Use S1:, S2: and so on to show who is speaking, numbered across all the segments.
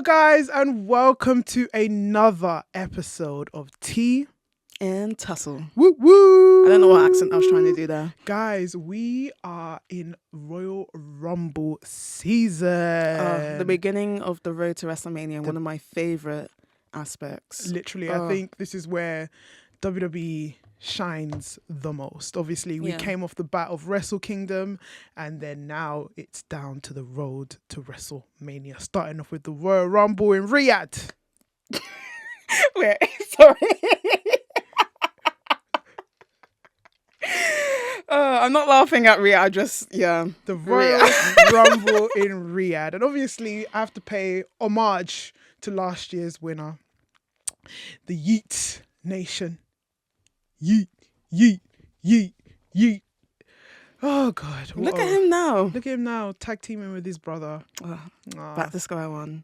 S1: guys, and welcome to another episode of Tea
S2: and Tussle.
S1: Woo woo!
S2: I don't know what accent I was trying to do there.
S1: Guys, we are in Royal Rumble season.
S2: The beginning of the road to WrestleMania, one of my favourite aspects.
S1: Literally, I think this is where WWE shines the most. Obviously, we came off the bat of Wrestle Kingdom, and then now it's down to the road to WrestleMania, starting off with the Royal Rumble in Riyadh.
S2: Wait, sorry. I'm not laughing at Riyadh,
S1: The Royal Rumble in Riyadh. And obviously, I have to pay homage to last year's winner, the Yeet Nation. Yeet, yeet, yeet, yeet. Oh, God.
S2: Look at him now.
S1: Look at him now, tag teaming with his brother.
S2: Back to square one.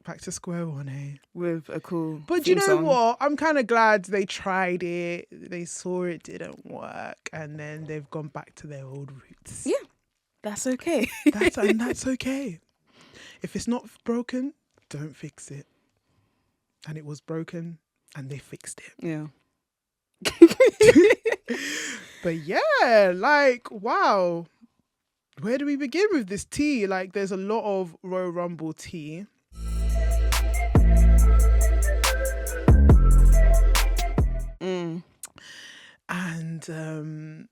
S1: Back to square one, eh?
S2: With a cool
S1: But you know
S2: song.
S1: what? I'm kind of glad they tried it. They saw it didn't work. And then they've gone back to their old roots.
S2: Yeah, that's okay.
S1: That's okay. If it's not broken, don't fix it. And it was broken and they fixed it.
S2: Yeah.
S1: But yeah, like, wow. Where do we begin with this tea? Like, there's a lot of Royal Rumble tea. And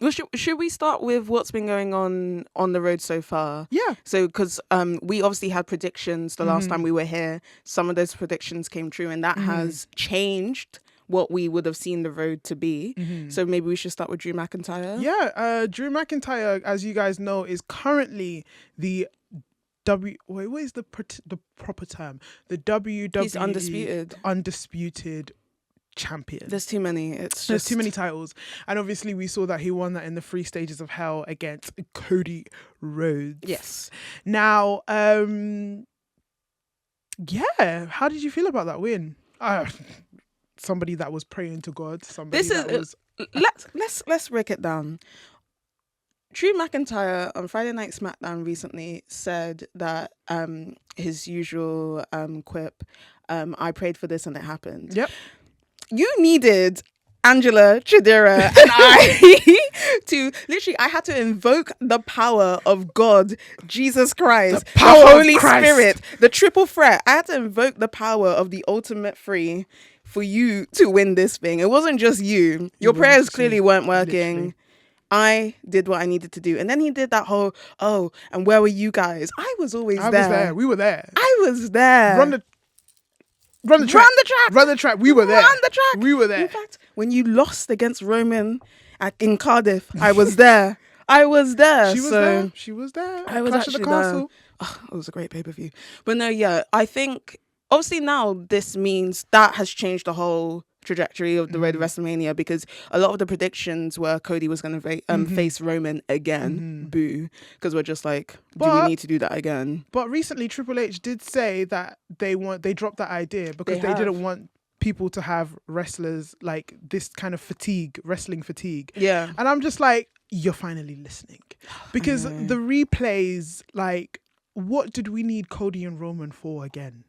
S2: well, should we start with what's been going on the road so far?
S1: Yeah.
S2: So, because we obviously had predictions the last time we were here. Some of those predictions came true, and that has changed what we would have seen the road to be. So maybe we should start with Drew McIntyre.
S1: Yeah, Drew McIntyre, as you guys know, is currently the what is the proper term? The WWE
S2: He's undisputed
S1: champion.
S2: There's too many.
S1: There's too many titles, and obviously we saw that he won that in the 3 stages of hell against Cody Rhodes.
S2: Yes.
S1: Now, yeah, how did you feel about that win? Somebody that was praying to God.
S2: Let's break it down. Drew McIntyre on Friday Night SmackDown recently said that his usual quip, "I prayed for this and it happened."
S1: Yep.
S2: You needed Angela, Chidera, and I to literally, I had to invoke the power of God, Jesus Christ, the Holy Spirit, the triple threat. I had to invoke the power of the ultimate three for you to win this thing. It wasn't just you. Your prayers clearly weren't working. Literally. I did what I needed to do. And then he did that whole, and where were you guys? I was always there. I was there.
S1: We were there.
S2: I was there.
S1: Run the track. We were there.
S2: Run the track.
S1: We were there.
S2: In fact, when you lost against Roman in Cardiff, I was there. I was there.
S1: She was there.
S2: I was
S1: Clash
S2: actually
S1: of the Castle.
S2: Oh, it was a great pay-per-view. But no, yeah, I think obviously now this means that has changed the whole trajectory of the road to WrestleMania, because a lot of the predictions were Cody was going to face Roman again. Boo. Because we're just like, do we need to do that again?
S1: But recently Triple H did say that they dropped that idea because they didn't want people to have wrestlers like this kind of wrestling fatigue.
S2: Yeah.
S1: And I'm just like, you're finally listening. Because the replays, like, what did we need Cody and Roman for again?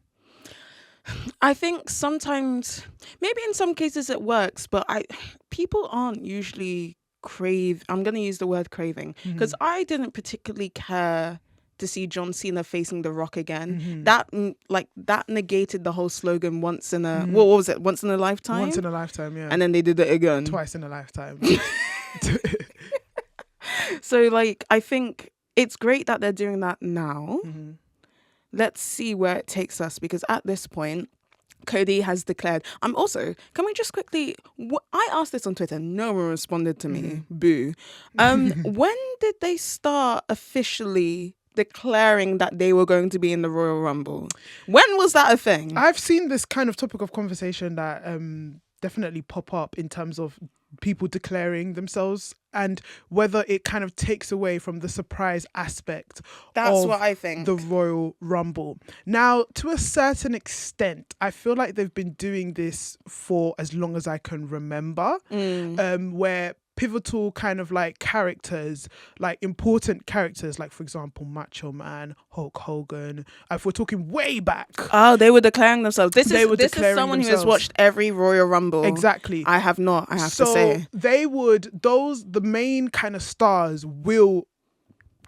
S2: I think sometimes, maybe in some cases it works, but people aren't usually I'm going to use the word craving, because I didn't particularly care to see John Cena facing The Rock again. That negated the whole slogan once in a, what was it? Once in a lifetime?
S1: Once in a lifetime, yeah.
S2: And then they did it again.
S1: Twice in a lifetime.
S2: So like, I think it's great that they're doing that now. Let's see where it takes us, because at this point, Cody has declared. Can we just quickly, I asked this on Twitter, no one responded to me. Boo. When did they start officially declaring that they were going to be in the Royal Rumble? When was that a thing?
S1: I've seen this kind of topic of conversation that definitely pop up in terms of people declaring themselves, and whether it kind of takes away from the surprise aspect
S2: of what I think.
S1: The Royal Rumble. Now, to a certain extent, I feel like they've been doing this for as long as I can remember, where pivotal kind of like characters, like important characters, like for example Macho Man, Hulk Hogan. If we're talking way back,
S2: Oh, they were declaring themselves. This is
S1: declaring
S2: someone who has
S1: themselves.
S2: watched every Royal Rumble.
S1: Exactly.
S2: I have not. I have to
S1: So
S2: say.
S1: the main kind of stars will,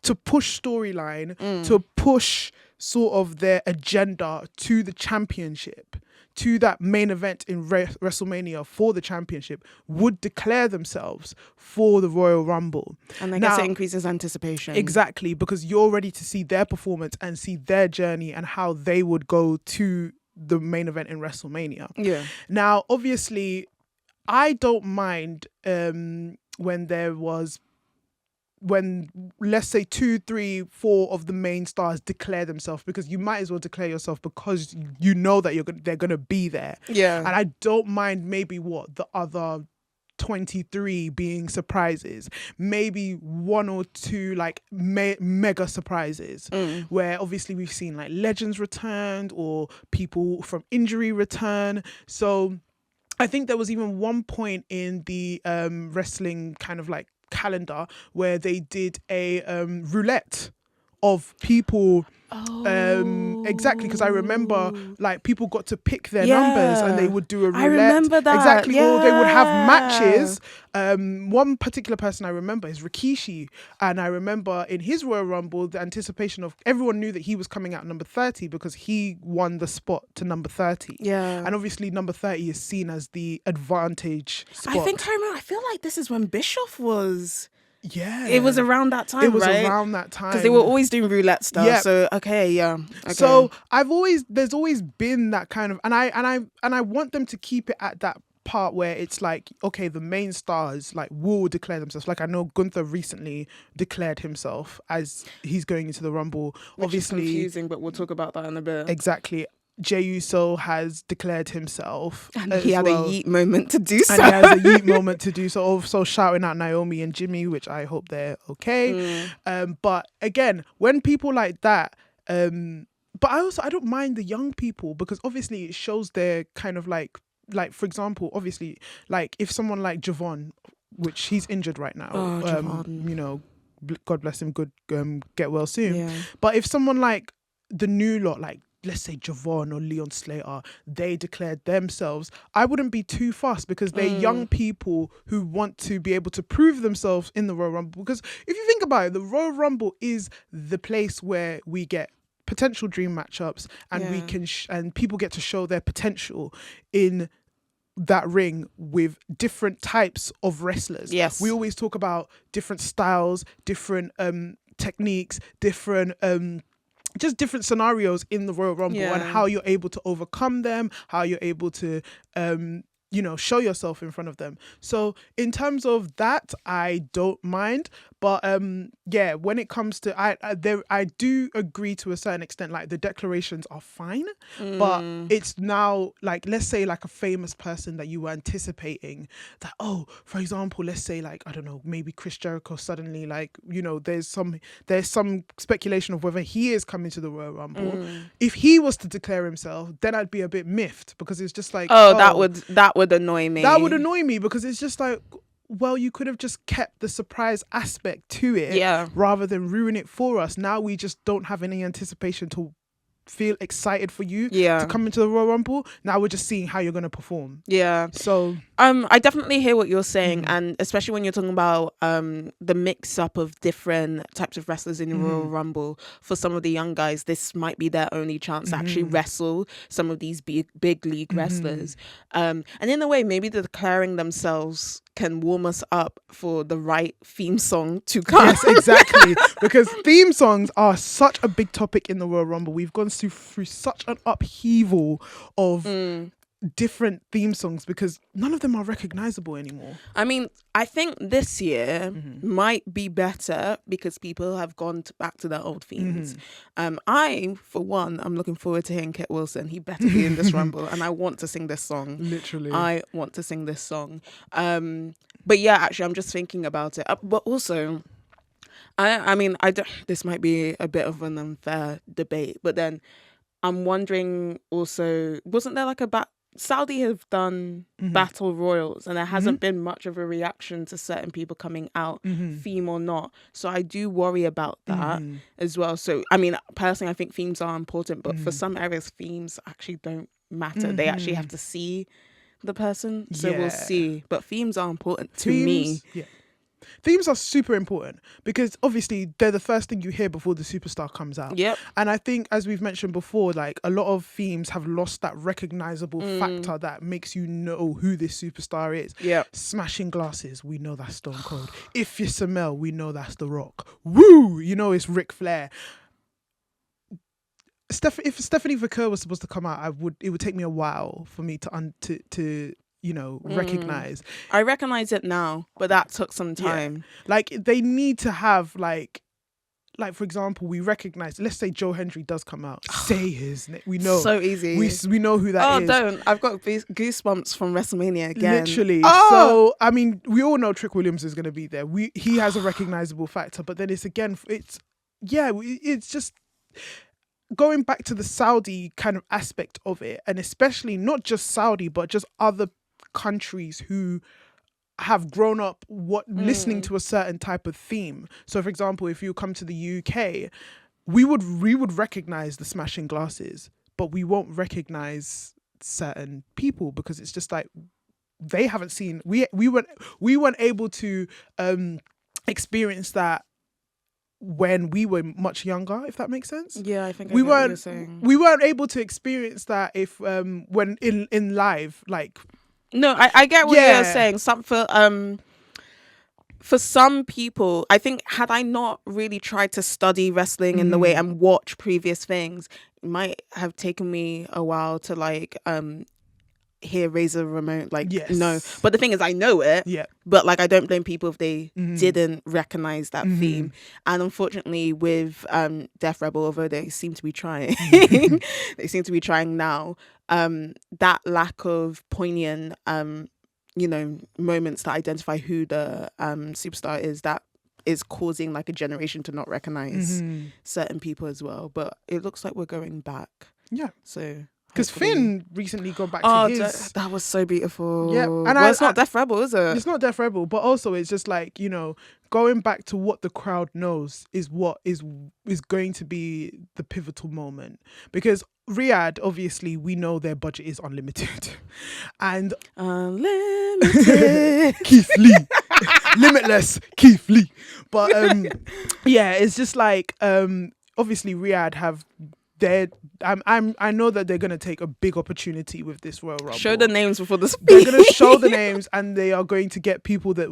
S1: to push storyline, to push sort of their agenda to the championship, to that main event in WrestleMania for the championship, would declare themselves for the Royal Rumble.
S2: And I guess it increases anticipation.
S1: Exactly, because you're ready to see their performance and see their journey and how they would go to the main event in WrestleMania.
S2: Yeah.
S1: Now, obviously, I don't mind when let's say 2, 3, 4 of the main stars declare themselves, because you might as well declare yourself because you know that they're gonna be there.
S2: Yeah.
S1: And I don't mind maybe the other 23 being surprises, maybe 1 or 2 like mega surprises, where obviously we've seen like legends returned or people from injury return. So I think there was even one point in the wrestling kind of like calendar where they did a roulette of people. Exactly, because I remember like people got to pick their numbers and they would do a roulette.
S2: I remember that.
S1: Exactly,
S2: yeah.
S1: or they would have matches. One particular person I remember is Rikishi, and I remember in his Royal Rumble the anticipation of everyone knew that he was coming out number 30 because he won the spot to number 30.
S2: Yeah.
S1: And obviously number 30 is seen as the advantage spot.
S2: I think I remember. I feel like this is when Bischoff was.
S1: Yeah,
S2: it was around that time.
S1: It was
S2: right?
S1: around that time
S2: because they were always doing roulette stuff.
S1: Yeah.
S2: So okay.
S1: So there's always been that kind of, and I want them to keep it at that part where it's like, okay, the main stars like will declare themselves. Like I know Gunther recently declared himself as he's going into the Rumble.
S2: Which
S1: Obviously,
S2: is confusing, but we'll talk about that in a bit.
S1: Exactly. Jey Uso has declared himself,
S2: and he had a yeet moment to do so.
S1: And he has a yeet moment to do so. Also shouting out Naomi and Jimmy, which I hope they're okay. But again, when people like that, but I don't mind the young people, because obviously it shows their kind of like for example, obviously like if someone like Javon, which he's injured right now, you know, God bless him, good get well soon.
S2: Yeah.
S1: But if someone like the new lot, like let's say Javon or Leon Slater, they declared themselves, I wouldn't be too fussed, because they're young people who want to be able to prove themselves in the Royal Rumble. Because if you think about it, the Royal Rumble is the place where we get potential dream matchups, and we can and people get to show their potential in that ring with different types of wrestlers.
S2: Yes,
S1: we always talk about different styles, different techniques, different just different scenarios in the Royal Rumble, and how you're able to overcome them, how you're able to you know, show yourself in front of them. So in terms of that, I don't mind. But yeah, when it comes to I do agree to a certain extent, like the declarations are fine, but it's now like, let's say like a famous person that you were anticipating that, oh, for example, let's say like, I don't know, maybe Chris Jericho suddenly, like, you know, there's some speculation of whether he is coming to the Royal Rumble. If he was to declare himself, then I'd be a bit miffed, because it's just like,
S2: that would annoy me.
S1: That would annoy me, because it's just like, well, you could have just kept the surprise aspect to it, rather than ruin it for us. Now we just don't have any anticipation to feel excited for you to come into the Royal Rumble. Now we're just seeing how you're going to perform. Yeah. So
S2: I definitely hear what you're saying, and especially when you're talking about the mix up of different types of wrestlers in the Royal Rumble. For some of the young guys, this might be their only chance to actually wrestle some of these big league wrestlers. And in a way, maybe the declaring themselves can warm us up for the right theme song to come.
S1: Yes, exactly. Because theme songs are such a big topic in the Royal Rumble. We've gone through such an upheaval of different theme songs, because none of them are recognizable anymore.
S2: I mean, I think this year might be better because people have gone back to their old themes. I, for one, I'm looking forward to hearing Kit Wilson. He better be in this Rumble, and I want to sing this song.
S1: Literally.
S2: I want to sing this song. But yeah, actually, I'm just thinking about it. But also, I mean, this might be a bit of an unfair debate, but then I'm wondering also, wasn't there like a Saudi have done battle royals, and there hasn't been much of a reaction to certain people coming out, theme or not. So I do worry about that as well. So I mean, personally, I think themes are important, but for some areas, themes actually don't matter. They actually have to see the person. So we'll see. But themes are important to me.
S1: Yeah. Themes are super important because obviously they're the first thing you hear before the superstar comes out.
S2: Yep.
S1: And I think, as we've mentioned before, like a lot of themes have lost that recognizable factor that makes you know who this superstar is.
S2: Yeah.
S1: Smashing glasses, we know that's Stone Cold. If you're Samel, we know that's The Rock. Woo! You know it's Ric Flair. If Stephanie Vaquer was supposed to come out, it would take me a while for me to recognize.
S2: I recognize it now, but that took some time.
S1: Yeah. Like they need to have like for example, we recognize. Let's say Joe Hendry does come out. Say his name. We know.
S2: So easy.
S1: We know who that is.
S2: Oh, don't! I've got goosebumps from WrestleMania again.
S1: Literally.
S2: Oh!
S1: So I mean, we all know Trick Williams is going to be there. He has a recognizable factor, but then it's just going back to the Saudi kind of aspect of it, and especially not just Saudi, but just other countries who have grown up listening to a certain type of theme. So for example, if you come to the UK, we would recognize the Smashing Glasses, but we won't recognize certain people because it's just like they haven't seen we weren't able to experience that when we were much younger, if that makes sense.
S2: Yeah, I think
S1: we
S2: get what
S1: weren't
S2: you're saying.
S1: we weren't able to experience that if when in live, like.
S2: No, I get what you're saying. For some people, I think had I not really tried to study wrestling in the way and watch previous things, it might have taken me a while to like hear Razor Ramon. Like, no. But the thing is, I know it. Yeah. But like, I don't blame people if they didn't recognize that theme. And unfortunately, with Def Rebel, although they seem to be trying, they seem to be trying now. That lack of poignant, moments to identify who the superstar is, that is causing like a generation to not recognize certain people as well. But it looks like we're going back. Yeah. So.
S1: Because Finn recently got back to his...
S2: that was so beautiful.
S1: Yeah. And
S2: it's not Def Rebel, is it?
S1: It's not Def Rebel, but also it's just like, going back to what the crowd knows is what is going to be the pivotal moment. Because Riyadh, obviously, we know their budget is unlimited. And... Unlimited. Keith Lee. Limitless Keith Lee. But, it's just like, obviously, Riyadh have... I know that they're gonna take a big opportunity with this Royal Rumble.
S2: Show the names before the speech.
S1: They're gonna show the names, and they are going to get people that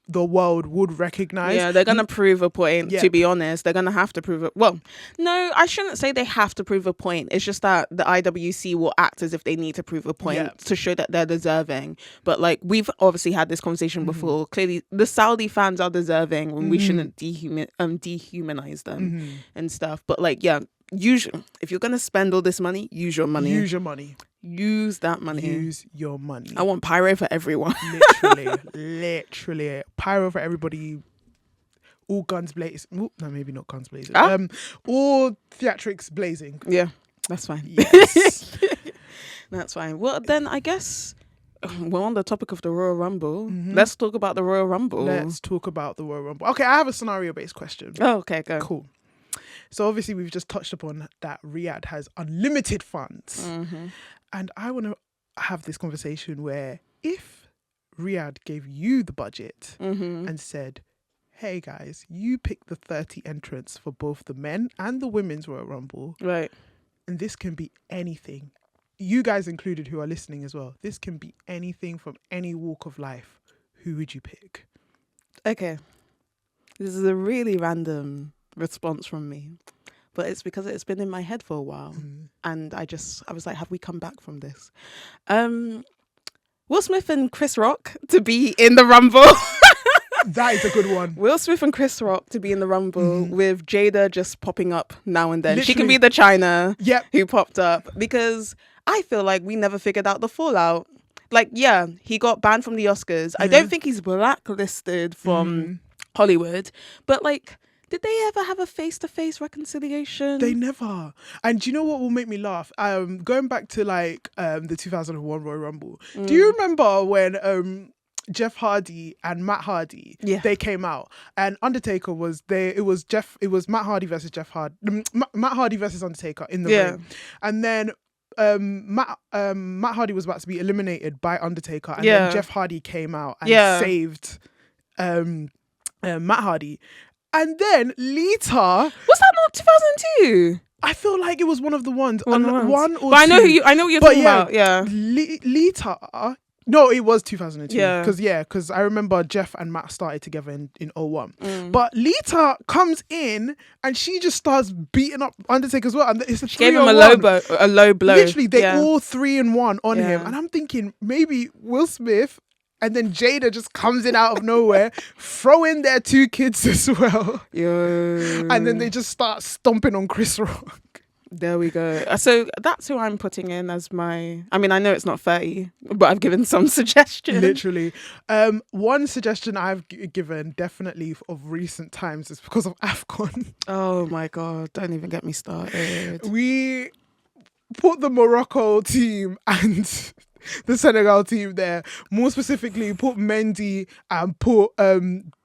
S1: the world would recognize.
S2: Yeah, they're gonna prove a point. To be honest, they're gonna have to prove it. Well, no, I shouldn't say they have to prove a point. It's just that the IWC will act as if they need to prove a point to show that they're deserving. But like we've obviously had this conversation before. Clearly, the Saudi fans are deserving, and we shouldn't dehumanize them and stuff. But like, usually, if you're gonna spend all this money, use your money.
S1: Use your money.
S2: Use that money.
S1: Use your money.
S2: I want pyro for everyone.
S1: Literally, pyro for everybody. All guns blazing. No, maybe not guns blazing. All theatrics blazing.
S2: Yeah, that's fine.
S1: Yes,
S2: that's fine. Well, then I guess we're on the topic of the Royal Rumble. Let's talk about the Royal Rumble. Okay, I have a scenario-based question. Oh, okay, go.
S1: Cool. So obviously we've just touched upon that Riyadh has unlimited funds. And I want to have this conversation where if Riyadh gave you the budget and said, hey guys, you pick the 30 entrants for both the men and the women's Royal Rumble.
S2: Right.
S1: And this can be anything. You guys included who are listening as well. This can be anything from any walk of life. Who would you pick?
S2: Okay. This is a really random response from me, but it's because it's been in my head for a while and I was like, have we come back from this? Will Smith and Chris Rock to be in the Rumble.
S1: That is a good one.
S2: Will Smith and Chris Rock to be in the Rumble with Jada just popping up now and then.
S1: Literally.
S2: She can be the China who popped up, because I feel like we never figured out the fallout. Like, he got banned from the Oscars. I don't think he's blacklisted from Hollywood, but like, Did they ever have a face-to-face reconciliation?
S1: They never. And do you know what will make me laugh? Going back to like the 2001 Royal Rumble. Do you remember when Jeff Hardy and Matt Hardy they came out, and Undertaker was there? It was Matt Hardy versus Jeff Hardy. Matt Hardy versus Undertaker in the ring, and then Matt Hardy was about to be eliminated by Undertaker, and then Jeff Hardy came out and saved Matt Hardy. And then Lita,
S2: was that not 2002?
S1: I feel like it was one of the ones. One or
S2: but
S1: two.
S2: I know what you're talking about. Yeah.
S1: Lita. No, it was 2002. Because I remember Jeff and Matt started together in 01. But Lita comes in and she just starts beating up Undertaker as well. And it's
S2: she gave him a low blow.
S1: Literally, they all 3-1 on him. And I'm thinking maybe Will Smith and then Jada just comes in out of nowhere, throw in their 2 kids as well.
S2: Yo.
S1: And then they just start stomping on Chris Rock.
S2: There we go. So that's who I'm putting in as my... I mean, I know it's not 30, but I've given some suggestions.
S1: Literally. One suggestion I've given, definitely of recent times, is because of AFCON.
S2: Oh my God. Don't even get me started.
S1: We put the Morocco team and the Senegal team there. More specifically, put Mendy and put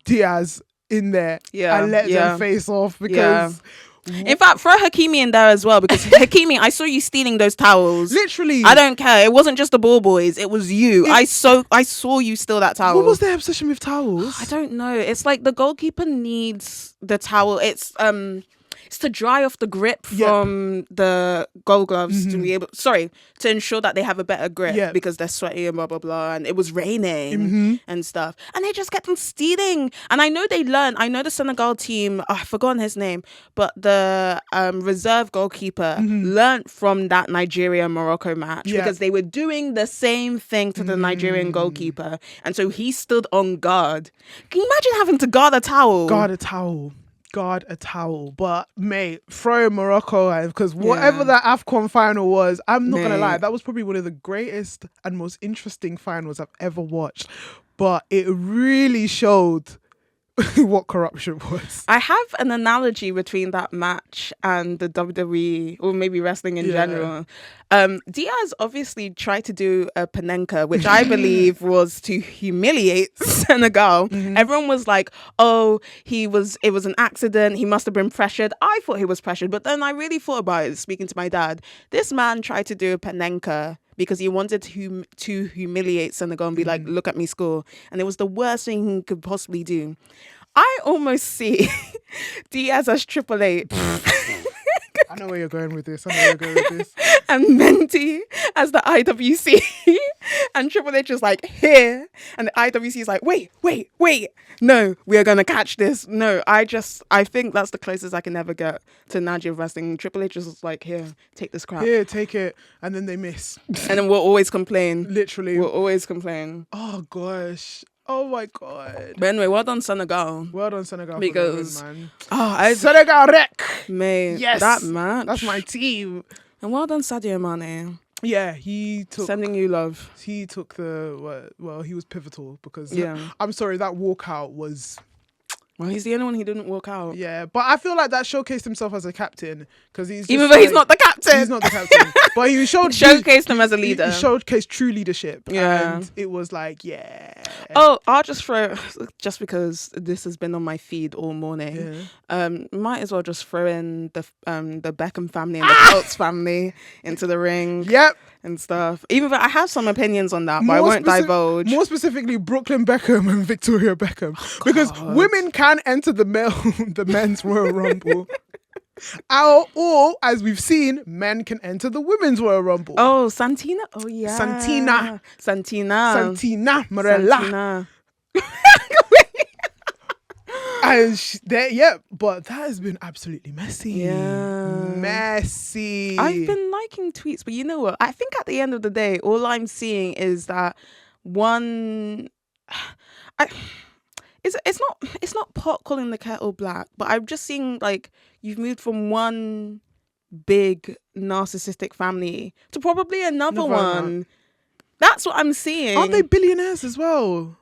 S1: Diaz in there and let them face off because...
S2: In fact, throw Hakimi in there as well, because Hakimi, I saw you stealing those towels.
S1: Literally.
S2: I don't care. It wasn't just the ball boys. It was you. I saw you steal that towel.
S1: What was their obsession with towels?
S2: I don't know. It's like the goalkeeper needs the towel. It's to dry off the grip from the goal gloves to be able, to ensure that they have a better grip because they're sweaty and blah, blah, blah. And it was raining and stuff. And they just kept on stealing. And I know they learned, I know the Senegal team, I've forgotten his name, but the reserve goalkeeper learned from that Nigeria-Morocco match because they were doing the same thing to the Nigerian goalkeeper. And so he stood on guard. Can you imagine having to guard a towel?
S1: Guard a towel. But mate, throw Morocco, because whatever that AFCON final was, I'm not gonna lie, that was probably one of the greatest and most interesting finals I've ever watched. But it really showed what corruption was.
S2: I have an analogy between that match and the WWE, or maybe wrestling in general. Diaz obviously tried to do a Panenka, which I believe was to humiliate Senegal. Everyone was like, oh, it was an accident. He must have been pressured. I thought he was pressured. But then I really thought about it, speaking to my dad. This man tried to do a Panenka because he wanted to humiliate Senegal and be like, look at me score. And it was the worst thing he could possibly do. I almost see Diaz as Triple H.
S1: I know where you're going with this.
S2: And Mendy as the IWC. And Triple H is like, here. And the IWC is like, wait. No, we are going to catch this. No, I think that's the closest I can ever get to Nigeria wrestling. Triple H is like, here, take this crap.
S1: Here, take it. And then they miss.
S2: And then we'll always complain.
S1: Literally.
S2: We'll always complain.
S1: Oh, gosh. Oh my God.
S2: But anyway, well done Senegal.
S1: Because Senegal wreck.
S2: Mate,
S1: yes,
S2: that match.
S1: That's my team.
S2: And well done Sadio Mane.
S1: Yeah, he took
S2: sending you love.
S1: He took he was pivotal because I'm sorry, that walkout was.
S2: Well, he's the only one who didn't walk out.
S1: Yeah, but I feel like that showcased himself as a captain because
S2: even though he's not the captain.
S1: He's not the captain, but he
S2: showcased him as a leader.
S1: He showcased true leadership. Yeah, and it was like,
S2: Oh, I'll just throw, just because this has been on my feed all morning. Might as well just throw in the Beckham family and the Peltz family into the ring.
S1: Yep.
S2: And stuff. Even though I have some opinions on that, but I won't divulge.
S1: More specifically, Brooklyn Beckham and Victoria Beckham, because women can enter the men's Royal Rumble. Or, as we've seen, men can enter the women's Royal Rumble.
S2: Oh, Santina. Oh yeah,
S1: Santina Marella. And but that has been absolutely messy.
S2: Yeah.
S1: Messy.
S2: I've been liking tweets, but you know what? I think at the end of the day, all I'm seeing is that it's not pot calling the kettle black, but I'm just seeing like you've moved from one big narcissistic family to probably another one. That's what I'm seeing.
S1: Aren't they billionaires as well?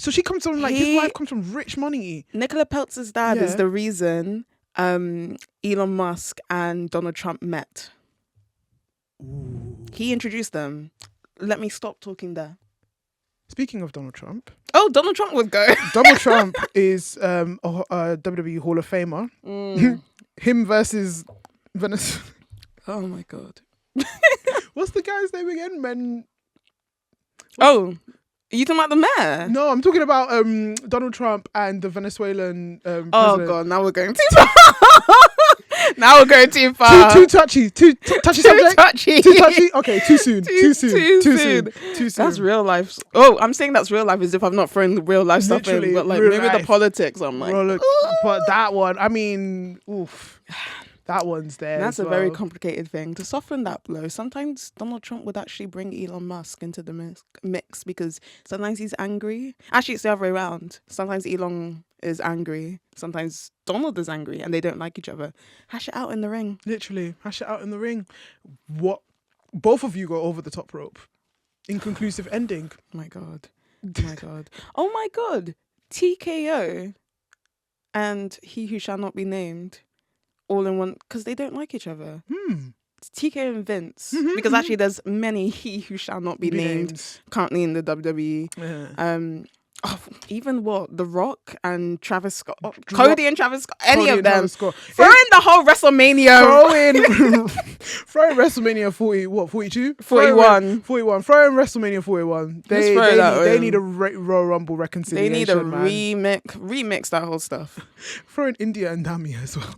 S1: So she comes from his wife comes from rich money.
S2: Nicola Peltz's dad is
S1: Yeah.
S2: the reason Elon Musk and Donald Trump met.
S1: Ooh.
S2: He introduced them. Let me stop talking there.
S1: Speaking of Donald Trump,
S2: Oh, Donald Trump would go.
S1: Donald Trump is a WWE Hall of Famer. Him versus Venice.
S2: Oh my God.
S1: What's the guy's name again?
S2: Oh, are you talking about the mayor?
S1: No, I'm talking about Donald Trump and the Venezuelan
S2: Oh
S1: president.
S2: God, now we're going too far. Now we're going too far.
S1: Too touchy. Too touchy subject.
S2: Touchy.
S1: Too touchy. Okay, too soon.
S2: Too
S1: Soon.
S2: That's real life. Oh, I'm saying that's real life as if I've not thrown the real life stuff in, but like
S1: real
S2: maybe
S1: life.
S2: the politics. I'm like,
S1: but that one, I mean, oof, that one's there.
S2: that's
S1: as
S2: a very
S1: well.
S2: complicated thing to soften that blow. Sometimes Donald Trump would actually bring Elon Musk into the mix because sometimes he's angry. Actually, it's the other way around. Sometimes Elon is angry. Sometimes Donald is angry, and they don't like each other. Hash it out in the ring.
S1: Literally, hash it out in the ring. What? Both of you go over the top rope. Inconclusive ending.
S2: My God. My God. Oh my God. TKO and He Who Shall Not Be Named all in one because they don't like each other. It's TKO and Vince. Because actually there's many He Who Shall Not Be named currently in the WWE.
S1: Yeah.
S2: Even The Rock and Travis Scott. Cody and Travis Scott. Any of them. Throw in the whole WrestleMania.
S1: Throw in WrestleMania 40, what, 42?
S2: 41.
S1: 41. Throw in WrestleMania 41. They need a Royal Rumble reconciliation.
S2: They need a
S1: man.
S2: remix that whole stuff.
S1: Throw in India and Dami as well.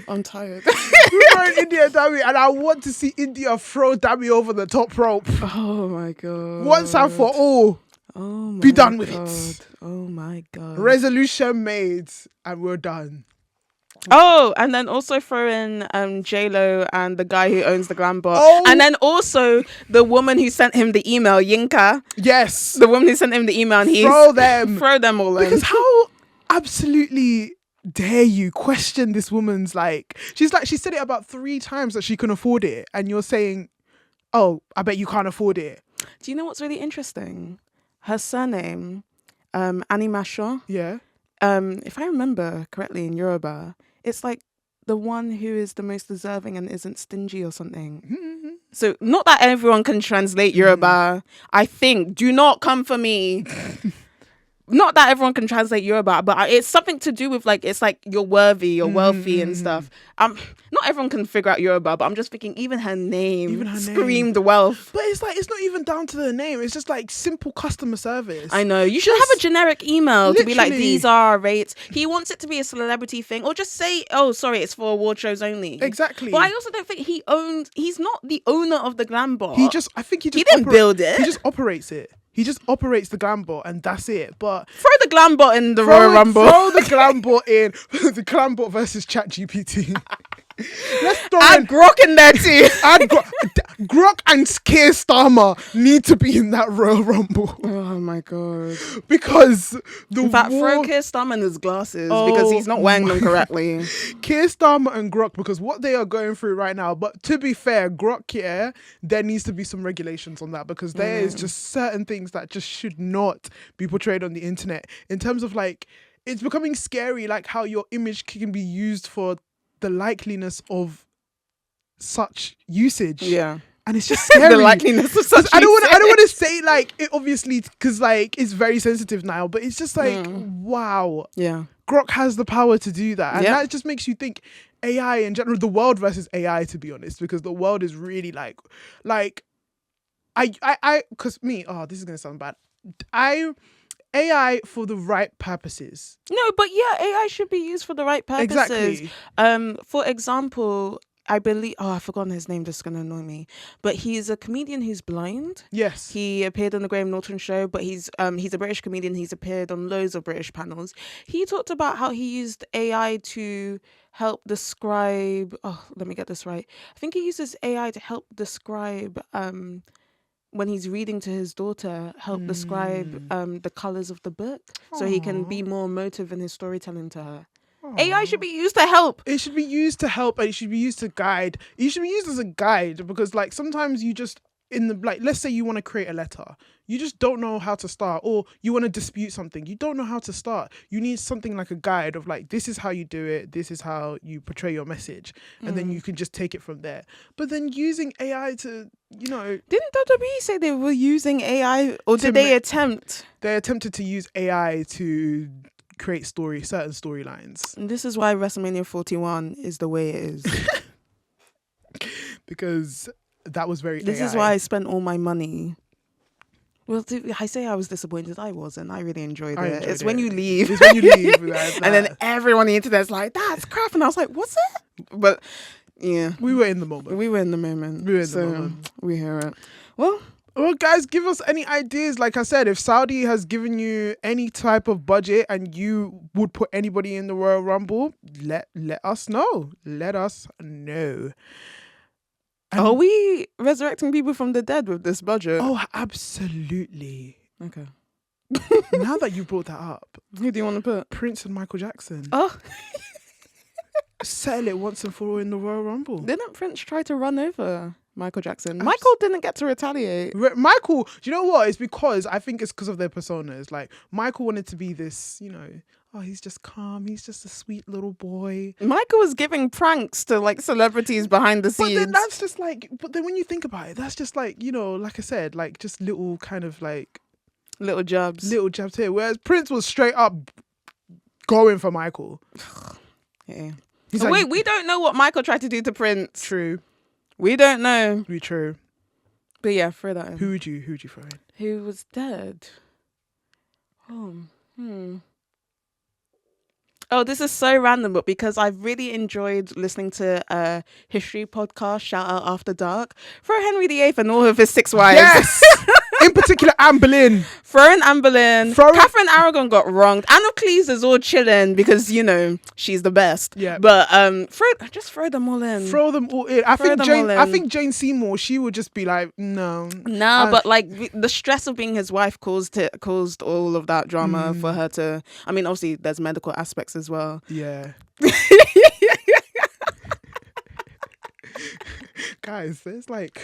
S2: I'm tired.
S1: Throw in India and Dami, and I want to see India throw Dami over the top rope.
S2: Oh my God.
S1: Once and for all.
S2: Oh my
S1: Be done with
S2: God.
S1: it.
S2: Oh my God.
S1: Resolution made, and we're done.
S2: Oh, and then also throw in J-Lo and the guy who owns the glam bar.
S1: Oh.
S2: And then also the woman who sent him the email, Yinka.
S1: Yes.
S2: The woman who sent him the email, and
S1: Throw them.
S2: Throw them all in.
S1: Because how absolutely dare you question this woman's she said it about 3 times that she can afford it, and you're saying, oh, I bet you can't afford it.
S2: Do you know what's really interesting? Her surname, Annie Machon.
S1: Yeah.
S2: If I remember correctly in Yoruba, it's like the one who is the most deserving and isn't stingy or something.
S1: Mm-hmm.
S2: So not that everyone can translate Yoruba. I think, do not come for me. Not that everyone can translate Yoruba, but it's something to do with it's like you're worthy, you're wealthy and stuff. Not everyone can figure out Yoruba, but I'm just thinking even her name screamed wealth.
S1: But it's not even down to the name. It's just simple customer service.
S2: I know. You should have a generic email to be like,
S1: Literally.
S2: these are our rates. He wants it to be a celebrity thing, or just say, oh, sorry, it's for award shows only.
S1: Exactly.
S2: But I also don't think he's not the owner of the glam bar.
S1: I think he
S2: didn't build it.
S1: He just operates it. He just operates the glam bot, and that's it. But
S2: throw the glam bot in the Royal Rumble.
S1: Throw the glam bot in. The glam bot versus ChatGPT. Let's throw
S2: Add Grok in there too.
S1: Grok and Keir Starmer need to be in that Royal Rumble.
S2: Oh my God.
S1: Because
S2: in fact, throw Keir Starmer in his glasses because he's not wearing them correctly.
S1: Keir Starmer and Grok, because what they are going through right now, but to be fair, Grok, there needs to be some regulations on that, because there is just certain things that just should not be portrayed on the internet in terms of it's becoming scary, how your image can be used for the likeliness of such usage.
S2: Yeah.
S1: And it's just scary.
S2: The likeliness of such
S1: I don't want to say it obviously, because it's very sensitive now, but it's just wow.
S2: Yeah.
S1: Grok has the power to do that. And that just makes you think AI in general, the world versus AI, to be honest, because the world is really because this is going to sound bad. AI for the right purposes.
S2: No, but AI should be used for the right purposes.
S1: Exactly.
S2: For example, I believe, I've forgotten his name, just gonna annoy me. But he's a comedian who's blind.
S1: Yes.
S2: He appeared on the Graham Norton show, but he's a British comedian. He's appeared on loads of British panels. He talked about how he used AI to help describe, let me get this right. I think he uses AI to help describe when he's reading to his daughter, help describe the colours of the book. So he can be more emotive in his storytelling to her. AI should be used to help.
S1: It should be used to help, and it should be used to guide. It should be used as a guide, because sometimes you just in the, like, let's say you want to create a letter, you just don't know how to start, or you want to dispute something, you don't know how to start. You need something like a guide of like, this is how you do it, this is how you portray your message, and then you can just take it from there. But then using AI to, you know,
S2: Didn't WWE say they were using AI, or did they attempt?
S1: They attempted to use AI to create certain storylines.
S2: And this is why WrestleMania 41 is the way it is.
S1: Because that was very
S2: This
S1: AI.
S2: is why I spent all my money. Well, I say I was disappointed. I wasn't. I really enjoyed it. It's when you leave.
S1: It's when you leave.
S2: And then everyone on the internet's like, that's crap. And I was like, what's it? But yeah.
S1: We were in the moment.
S2: We were in the moment. We hear it.
S1: Well, guys, give us any ideas. Like I said, if Saudi has given you any type of budget and you would put anybody in the Royal Rumble, let us know. Let us know.
S2: Are we resurrecting people from the dead with this budget?
S1: Oh, absolutely.
S2: Okay.
S1: Now that you brought that up,
S2: Who do you want to put?
S1: Prince and Michael Jackson.
S2: Oh.
S1: Settle it once and for all in the Royal Rumble.
S2: Didn't Prince try to run over Michael Jackson? Michael didn't get to retaliate.
S1: Michael, do you know what? It's because, I think it's because of their personas. Like, Michael wanted to be this, you know, oh, he's just calm. He's just a sweet little boy.
S2: Michael was giving pranks to like celebrities behind the scenes.
S1: But then that's just like, but then when you think about it, that's just like, you know, like I said, like just little kind of like.
S2: Little jabs
S1: here. Whereas Prince was straight up going for Michael.
S2: Yeah.
S1: He's
S2: Wait,
S1: like,
S2: we don't know what Michael tried to do to Prince.
S1: True.
S2: We don't know.
S1: True.
S2: But yeah, throw that in.
S1: Who would you throw in?
S2: Who was dead? Oh, this is so random, but because I've really enjoyed listening to a history podcast, Shout Out After Dark, throw Henry VIII and all of his 6 wives.
S1: Yes! In particular, Anne Boleyn.
S2: Throw in Anne Boleyn. Catherine Aragon got wronged. Anne of Cleves is all chilling because, you know, she's the best.
S1: Yeah.
S2: But just throw them all in.
S1: Throw them all in. I think Jane Seymour, she would just be like, no.
S2: But like the stress of being his wife caused all of that drama for her to. I mean, obviously there's medical aspects as well.
S1: Yeah. Guys, there's like,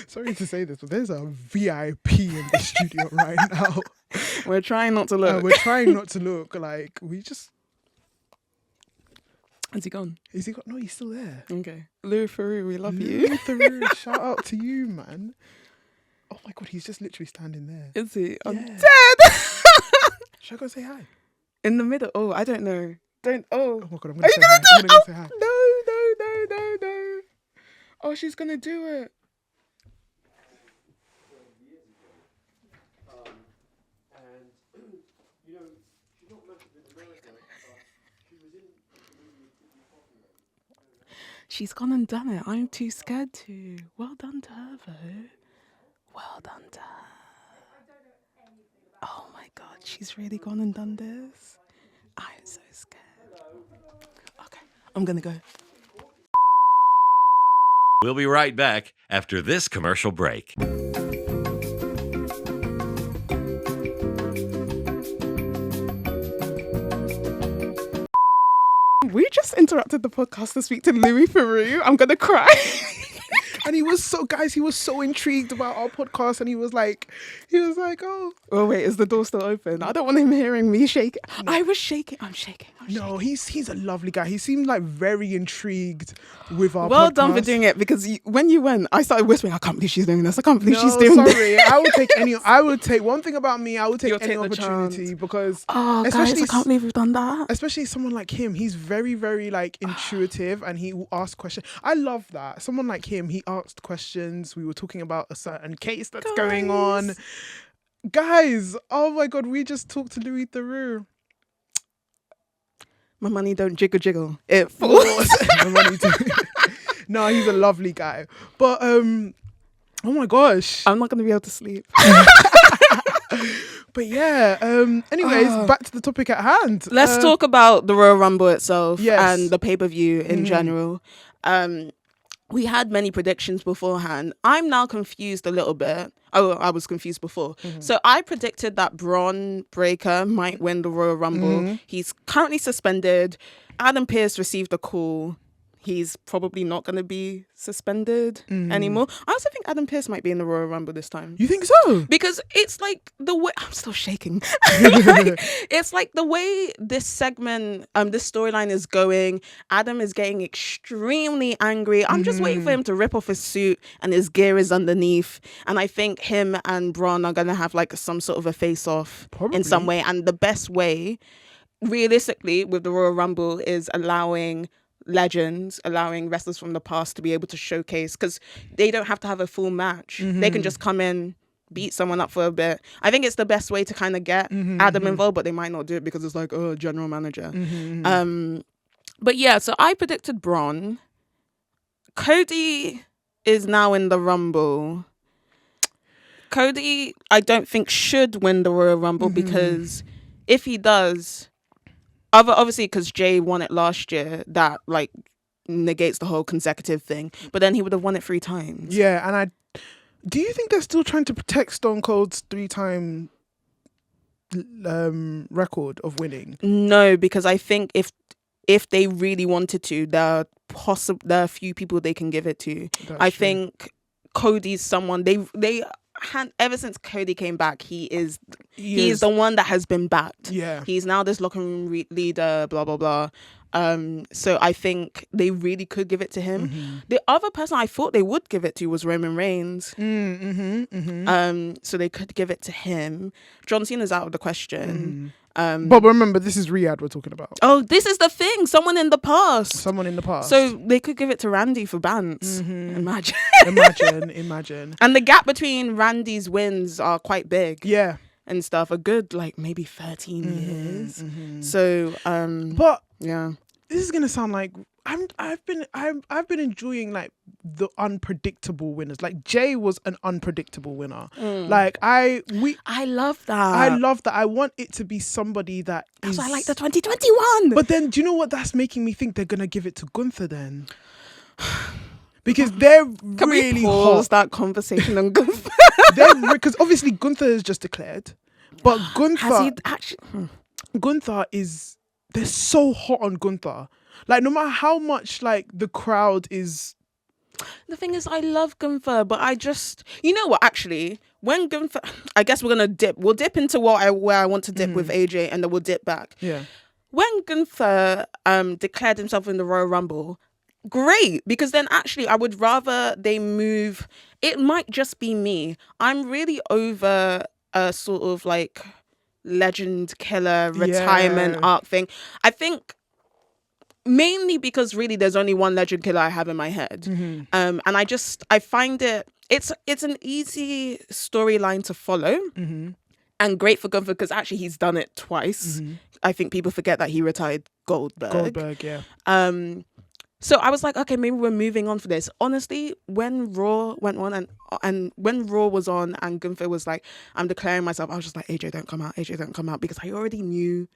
S1: sorry to say this, but there's a VIP in the studio right now.
S2: We're trying not to look.
S1: We're trying not to look. Like, we just.
S2: Has he gone?
S1: Is he gone? No, he's still there.
S2: Okay. Louis Theroux, we love you.
S1: Louis Theroux, shout out to you, man. Oh my God, he's just literally standing there.
S2: Is he? I'm
S1: Yeah.
S2: dead.
S1: Should I go say hi?
S2: In the middle. Oh, I don't know.
S1: Oh my God, I'm
S2: Are
S1: gonna
S2: you
S1: say
S2: gonna
S1: hi.
S2: do
S1: I'm gonna go say hi.
S2: No. Oh, she's gonna do it. She's gone and done it. I'm too scared to. Well done to her, though. Well done to her. Oh my God, she's really gone and done this. I'm so scared. Okay, I'm gonna go.
S3: We'll be right back after this commercial break.
S2: We just interrupted the podcast to speak to Louis Theroux. I'm gonna cry.
S1: And he was so intrigued about our podcast, and he was like, oh.
S2: Oh wait, is the door still open? I don't want him hearing me shake. No. I was shaking. I'm shaking.
S1: No, he's a lovely guy. He seemed like very intrigued with our podcast.
S2: Well done for doing it, because when you went, I started whispering, I can't believe she's doing this. I can't believe she's doing
S1: this. I would take one thing about me. I would take any opportunity because
S2: guys, I can't believe we've done that.
S1: Especially someone like him. He's very, very like intuitive, and he will ask questions. I love that. Someone like him, he asked questions. We were talking about a certain case that's going on. Guys, oh my God, we just talked to Louis Theroux.
S2: My money don't jiggle. It falls.
S1: No, he's a lovely guy. But oh my gosh,
S2: I'm not gonna be able to sleep.
S1: But yeah, anyways, back to the topic at hand.
S2: Let's talk about the Royal Rumble itself and the pay-per-view in general. We had many predictions beforehand. I'm now confused a little bit. Oh, I was confused before. So I predicted that Braun Breaker might win the Royal Rumble. He's currently suspended. Adam Pearce received a call. he's probably not going to be suspended anymore. I also think Adam Pearce might be in the Royal Rumble this time.
S1: You think so?
S2: Because it's like the way I'm still shaking. Like, it's like the way this segment, this storyline is going. Adam is getting extremely angry. I'm just waiting for him to rip off his suit and his gear is underneath. And I think him and Braun are gonna have like some sort of a face-off in some way. And the best way, realistically, with the Royal Rumble is allowing legends, allowing wrestlers from the past to be able to showcase, because they don't have to have a full match. They can just come in, beat someone up for a bit. I think it's the best way to kind of get Adam involved, but they might not do it because it's like, oh, general manager. But yeah, so I predicted Braun. Cody is now in the Rumble. Cody, I don't think should win the Royal Rumble because if he does, obviously because Jay won it last year, that like negates the whole consecutive thing. But then he would have won it 3 times.
S1: Yeah, and do you think they're still trying to protect Stone Cold's 3-time record of winning?
S2: No, because I think if they really wanted to, there are a few people they can give it to. I think Cody's someone they ever since Cody came back, he is the one that has been backed.
S1: Yeah,
S2: he's now this locker room leader. Blah blah blah. So I think they really could give it to him. The other person I thought they would give it to was Roman Reigns. So they could give it to him. John Cena's out of the question.
S1: But remember, this is Riyadh we're talking about.
S2: Oh, this is the thing. Someone in the past. So they could give it to Randy for Bance. Imagine.
S1: Imagine.
S2: And the gap between Randy's wins are quite big.
S1: Yeah.
S2: And stuff. A good, like, maybe 13 years. So,
S1: but
S2: yeah,
S1: this is gonna sound like I've been enjoying like the unpredictable winners. Like Jay was an unpredictable winner. Like I
S2: love that.
S1: I love that. I want it to be somebody that
S2: That's why I like the 2021.
S1: But then do you know what that's making me think? They're gonna give it to Gunther then. Because they're
S2: Can
S1: really
S2: we pause
S1: hot.
S2: that conversation on Gunther?
S1: Because obviously Gunther is just declared, but Gunther
S2: Has he actually?
S1: Gunther is, they're so hot on Gunther. Like no matter how much like the crowd is.
S2: The thing is, I love Gunther, but I just, you know what? Actually, when Gunther, I guess we're gonna dip. We'll dip into where I want to dip with AJ, and then we'll dip back.
S1: Yeah.
S2: When Gunther declared himself in the Royal Rumble, great, because then actually I would rather they move. It might just be me. I'm really over a sort of like legend killer retirement arc thing. I think mainly because really there's only one legend killer I have in my head. And I find it's an easy storyline to follow and great for Gunther because actually he's done it twice. I think people forget that he retired Goldberg.
S1: Yeah.
S2: So I was like, okay, maybe we're moving on for this. Honestly, when Raw went on and when Raw was on and Gunther was like, I'm declaring myself, I was just like, AJ, don't come out, because I already knew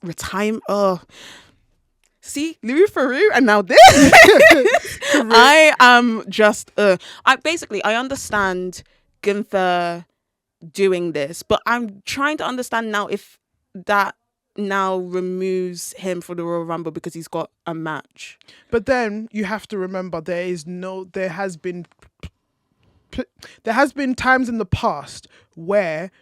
S2: retirement. Oh, see, Louis Theroux, and now this. I am just, I understand Gunther doing this, but I'm trying to understand now if that now removes him for the Royal Rumble because he's got a match.
S1: But then you have to remember there has been times in the past where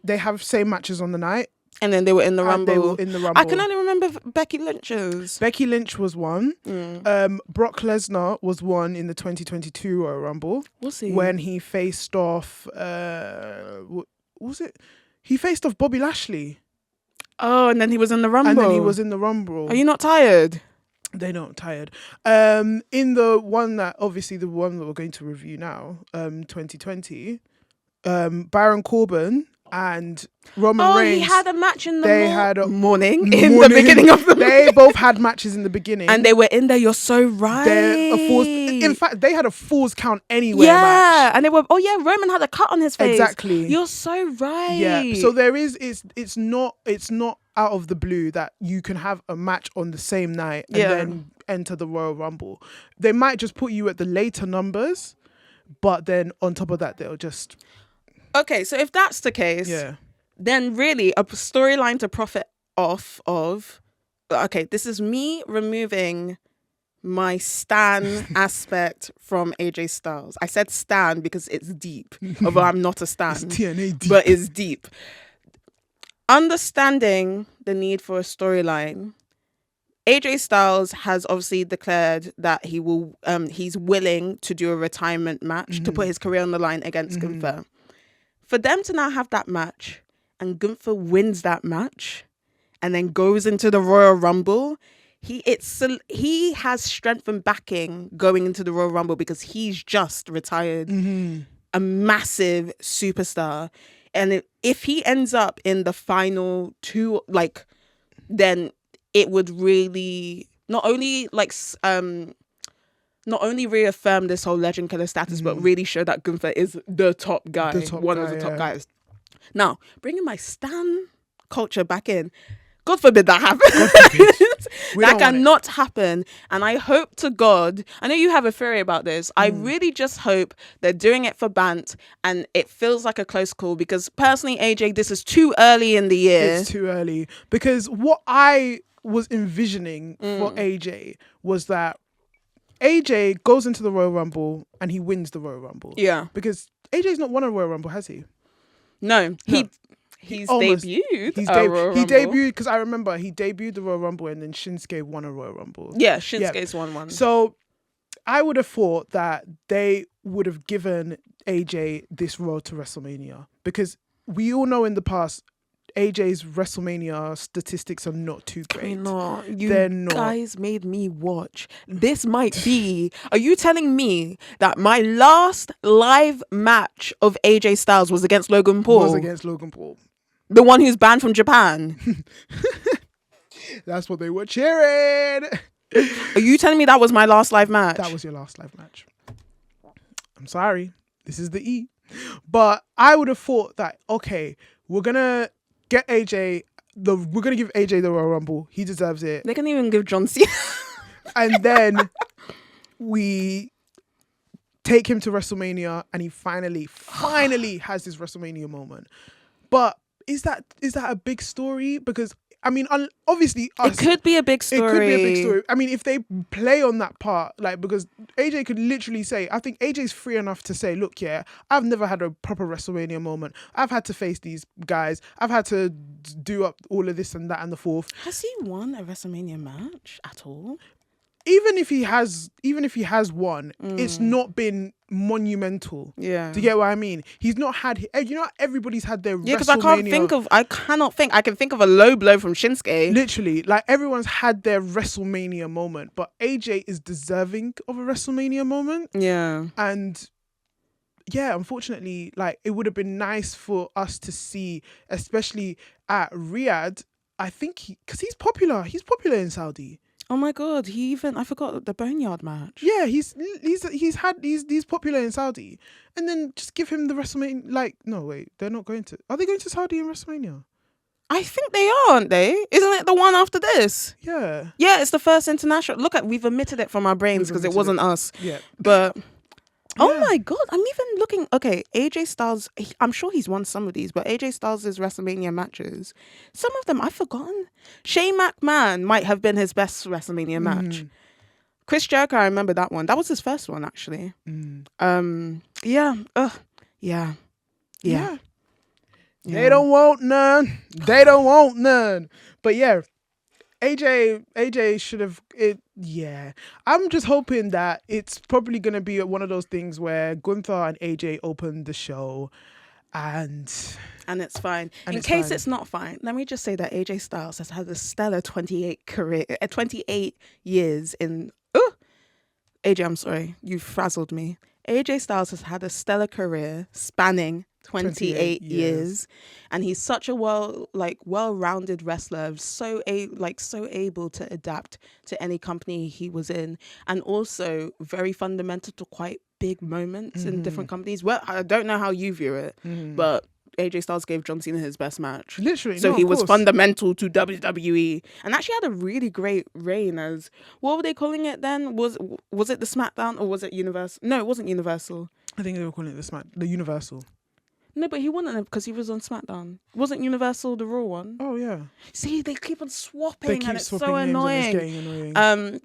S1: they have same matches on the night.
S2: And then they were in the Rumble.
S1: They were in the Rumble.
S2: I can only remember Becky Lynch's.
S1: Becky Lynch was one. Brock Lesnar was one in the 2022 Royal Rumble.
S2: Was he?
S1: When he faced off, was it? He faced off Bobby Lashley.
S2: Oh, and then he was in the Rumble.
S1: Are
S2: you not tired?
S1: They're not tired. In the one that we're going to review now, 2020, Baron Corbin and Roman Reigns.
S2: He had a match in the
S1: morning
S2: in the beginning of the
S1: They both had matches in the beginning.
S2: And they were in there. You're so right.
S1: In fact, they had a Falls Count Anywhere
S2: match.
S1: Yeah,
S2: and they were, Roman had a cut on his face.
S1: Exactly.
S2: You're so right.
S1: Yeah, so there is, it's not out of the blue that you can have a match on the same night and then enter the Royal Rumble. They might just put you at the later numbers, but then on top of that, they'll just...
S2: Okay, so if that's the case, then really a storyline to profit off of... Okay, this is me removing my stan aspect from AJ Styles. I said stan because it's deep, although I'm not a stan,
S1: It's TNA deep.
S2: but it's deep. Understanding the need for a storyline, AJ Styles has obviously declared that he's willing to do a retirement match to put his career on the line against Gunther. For them to now have that match and Gunther wins that match and then goes into the Royal Rumble, he has strength and backing going into the Royal Rumble because he's just retired a massive superstar. And if he ends up in the final two, like, then it would really not only reaffirm this whole legend killer status, but really show that Gunther is the top guy, one of the top guys. Now, bringing my stan culture back in, God forbid that happens. That cannot happen. And I hope to God, I know you have a theory about this. I really just hope they're doing it for Bant and it feels like a close call, because personally, AJ, this is too early in the year.
S1: It's too early. Because what I was envisioning for AJ was that AJ goes into the Royal Rumble and he wins the Royal Rumble.
S2: Yeah.
S1: Because AJ's not won a Royal Rumble, has he?
S2: No. He's debuted.
S1: He
S2: Royal Rumble.
S1: debuted, because I remember he debuted the Royal Rumble and then Shinsuke won a Royal Rumble.
S2: Yeah, Shinsuke's won one.
S1: So I would have thought that they would have given AJ this road to WrestleMania, because we all know in the past AJ's WrestleMania statistics are not too great.
S2: They're not. Guys made me watch. This might be. Are you telling me that my last live match of AJ Styles was against Logan Paul? The one who's banned from Japan.
S1: That's what they were cheering.
S2: Are you telling me that was my last live match?
S1: That was your last live match. I'm sorry. This is the E. But I would have thought that, okay, we're going to get AJ, we're going to give AJ the Royal Rumble. He deserves it.
S2: They can even give John Cena.
S1: And then we take him to WrestleMania and he finally has his WrestleMania moment. But is that a big story? Because I mean, obviously,
S2: it could be a big story.
S1: I mean, if they play on that part, like, because AJ could literally say, I think AJ's free enough to say, look, yeah, I've never had a proper WrestleMania moment. I've had to face these guys. I've had to do up all of this and that and the fourth.
S2: Has he won a WrestleMania match at all?
S1: Even if he has one, it's not been monumental.
S2: Yeah.
S1: Do you get what I mean? He's not had, everybody's had their WrestleMania.
S2: Yeah, because I can think of a low blow from Shinsuke.
S1: Literally, like, everyone's had their WrestleMania moment, but AJ is deserving of a WrestleMania moment.
S2: Yeah.
S1: And yeah, unfortunately, like, it would have been nice for us to see, especially at Riyadh. I think because he's popular in Saudi.
S2: Oh my God! I forgot the Boneyard match.
S1: Yeah, he's popular in Saudi, and then just give him the WrestleMania. Like, no, wait, they're not going to. Are they going to Saudi in WrestleMania?
S2: I think they are, aren't they? Isn't it the one after this?
S1: Yeah.
S2: Yeah, it's the first international. We've omitted it from our brains because it wasn't us.
S1: Yeah.
S2: But oh my God, I'm even looking. Okay, AJ Styles. I'm sure he's won some of these, but AJ Styles' WrestleMania matches, some of them I've forgotten. Shane McMahon might have been his best WrestleMania match. Chris Jericho, I remember that one. That was his first one, actually. Yeah. Yeah.
S1: They don't want none. But yeah, AJ should have it. Yeah, I'm just hoping that it's probably going to be one of those things where Gunther and AJ open the show and
S2: it's fine. In case it's not fine, let me just say that AJ Styles has had a stellar 28 years in... AJ, I'm sorry. You frazzled me. AJ Styles has had a stellar career spanning 28 years, and he's such a well-rounded wrestler, so able to adapt to any company he was in, and also very fundamental to quite big moments in different companies. Well, I don't know how you view it, but AJ Styles gave John Cena his best match.
S1: Literally.
S2: So he was fundamental to WWE and actually had a really great reign as, what were they calling it then? Was it the SmackDown or was it Universal? No, it wasn't Universal.
S1: I think they were calling it the Universal.
S2: No, but he won it because he was on SmackDown. Wasn't Universal the Raw one?
S1: Oh, yeah.
S2: See, they keep on swapping and it's so annoying.
S1: And it's getting annoying.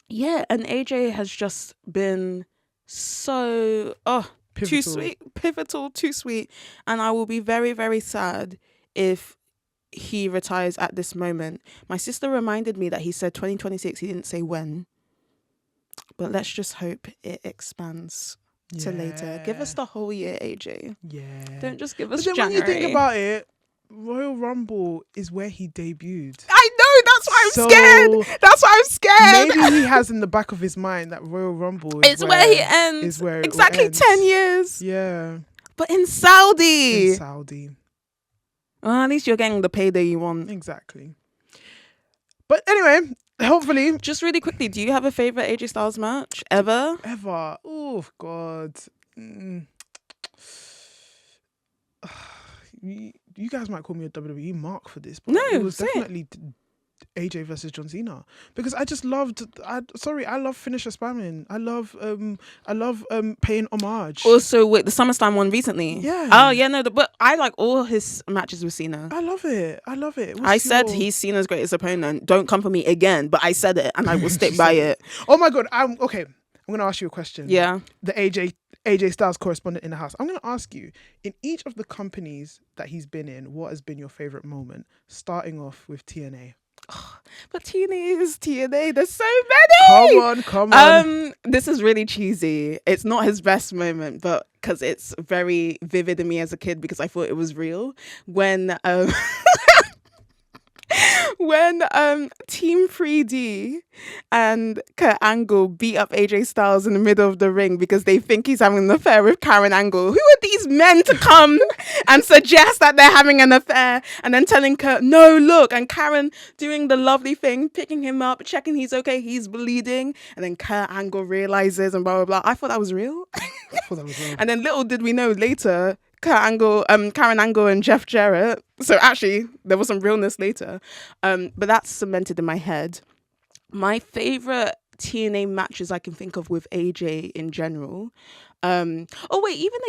S2: Yeah, and AJ has just been so too
S1: Pivotal.
S2: sweet, pivotal, too sweet, and I will be very, very sad if he retires at this moment. My sister reminded me that he said 2026. He didn't say when, but let's just hope it expands to later. Give us the whole year, AJ.
S1: Yeah.
S2: Don't just give us
S1: But then
S2: January.
S1: when you think about it, Royal Rumble is where he debuted.
S2: I know, that's why I'm
S1: So,
S2: scared. That's why I'm scared.
S1: Maybe he has in the back of his mind that Royal Rumble is
S2: It's where he ends.
S1: Is where it
S2: exactly
S1: ends.
S2: 10 years.
S1: Yeah.
S2: But in Saudi.
S1: In Saudi.
S2: Well, at least you're getting the payday you want.
S1: Exactly. But anyway, hopefully.
S2: Just really quickly, do you have a favorite AJ Styles match ever?
S1: Ever. Oh, God. You guys might call me a WWE mark for this, but
S2: No,
S1: it was
S2: say it.
S1: definitely AJ versus John Cena, because I just loved. I love finisher spamming. I love paying homage.
S2: Also, with the SummerSlam one recently.
S1: Yeah.
S2: Oh, yeah, no, but I like all his matches with Cena.
S1: I love it.
S2: I said he's Cena's greatest opponent. Don't come for me again, but I said it and I will stick by it.
S1: Oh my God. Okay. I'm going to ask you a question.
S2: Yeah.
S1: The AJ Styles correspondent in the house. I'm going to ask you, in each of the companies that he's been in, what has been your favorite moment? Starting off with TNA.
S2: But TNA is TNA. There's so many.
S1: Come on.
S2: This is really cheesy. It's not his best moment, but because it's very vivid in me as a kid because I thought it was real. When when Team 3D and Kurt Angle beat up AJ Styles in the middle of the ring because they think he's having an affair with Karen Angle. Who are these men to come and suggest that they're having an affair and then telling Kurt, no, look, and Karen doing the lovely thing, picking him up, checking he's okay, he's bleeding, and then Kurt Angle realizes and blah, blah, blah. I thought that was real.
S1: I thought that was real.
S2: And then little did we know later, Karen Angle and Jeff Jarrett. So actually, there was some realness later. But that's cemented in my head. My favorite TNA matches I can think of with AJ in general. Even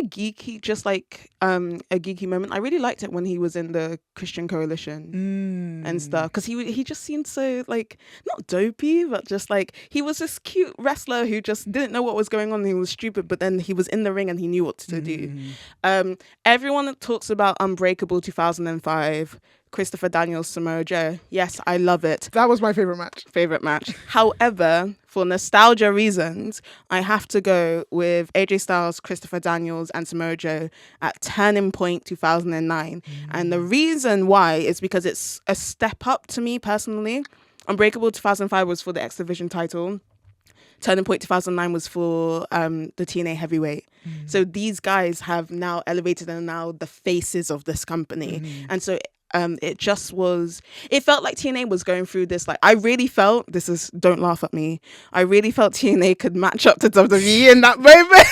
S2: a geeky, just like a geeky moment. I really liked it when he was in the Christian Coalition and stuff, because he just seemed so like not dopey, but just like he was this cute wrestler who just didn't know what was going on. And he was stupid, but then he was in the ring and he knew what to do. Everyone talks about Unbreakable 2005. Christopher Daniels, Samoa Joe. Yes, I love it.
S1: That was my favorite match.
S2: However, for nostalgia reasons, I have to go with AJ Styles, Christopher Daniels, and Samoa Joe at Turning Point 2009. And the reason why is because it's a step up to me personally. Unbreakable 2005 was for the X Division title. Turning Point 2009 was for the TNA heavyweight. So these guys have now elevated and now the faces of this company. And so it felt like TNA was going through this, like, I really felt, don't laugh at me, I really felt TNA could match up to WWE in that moment.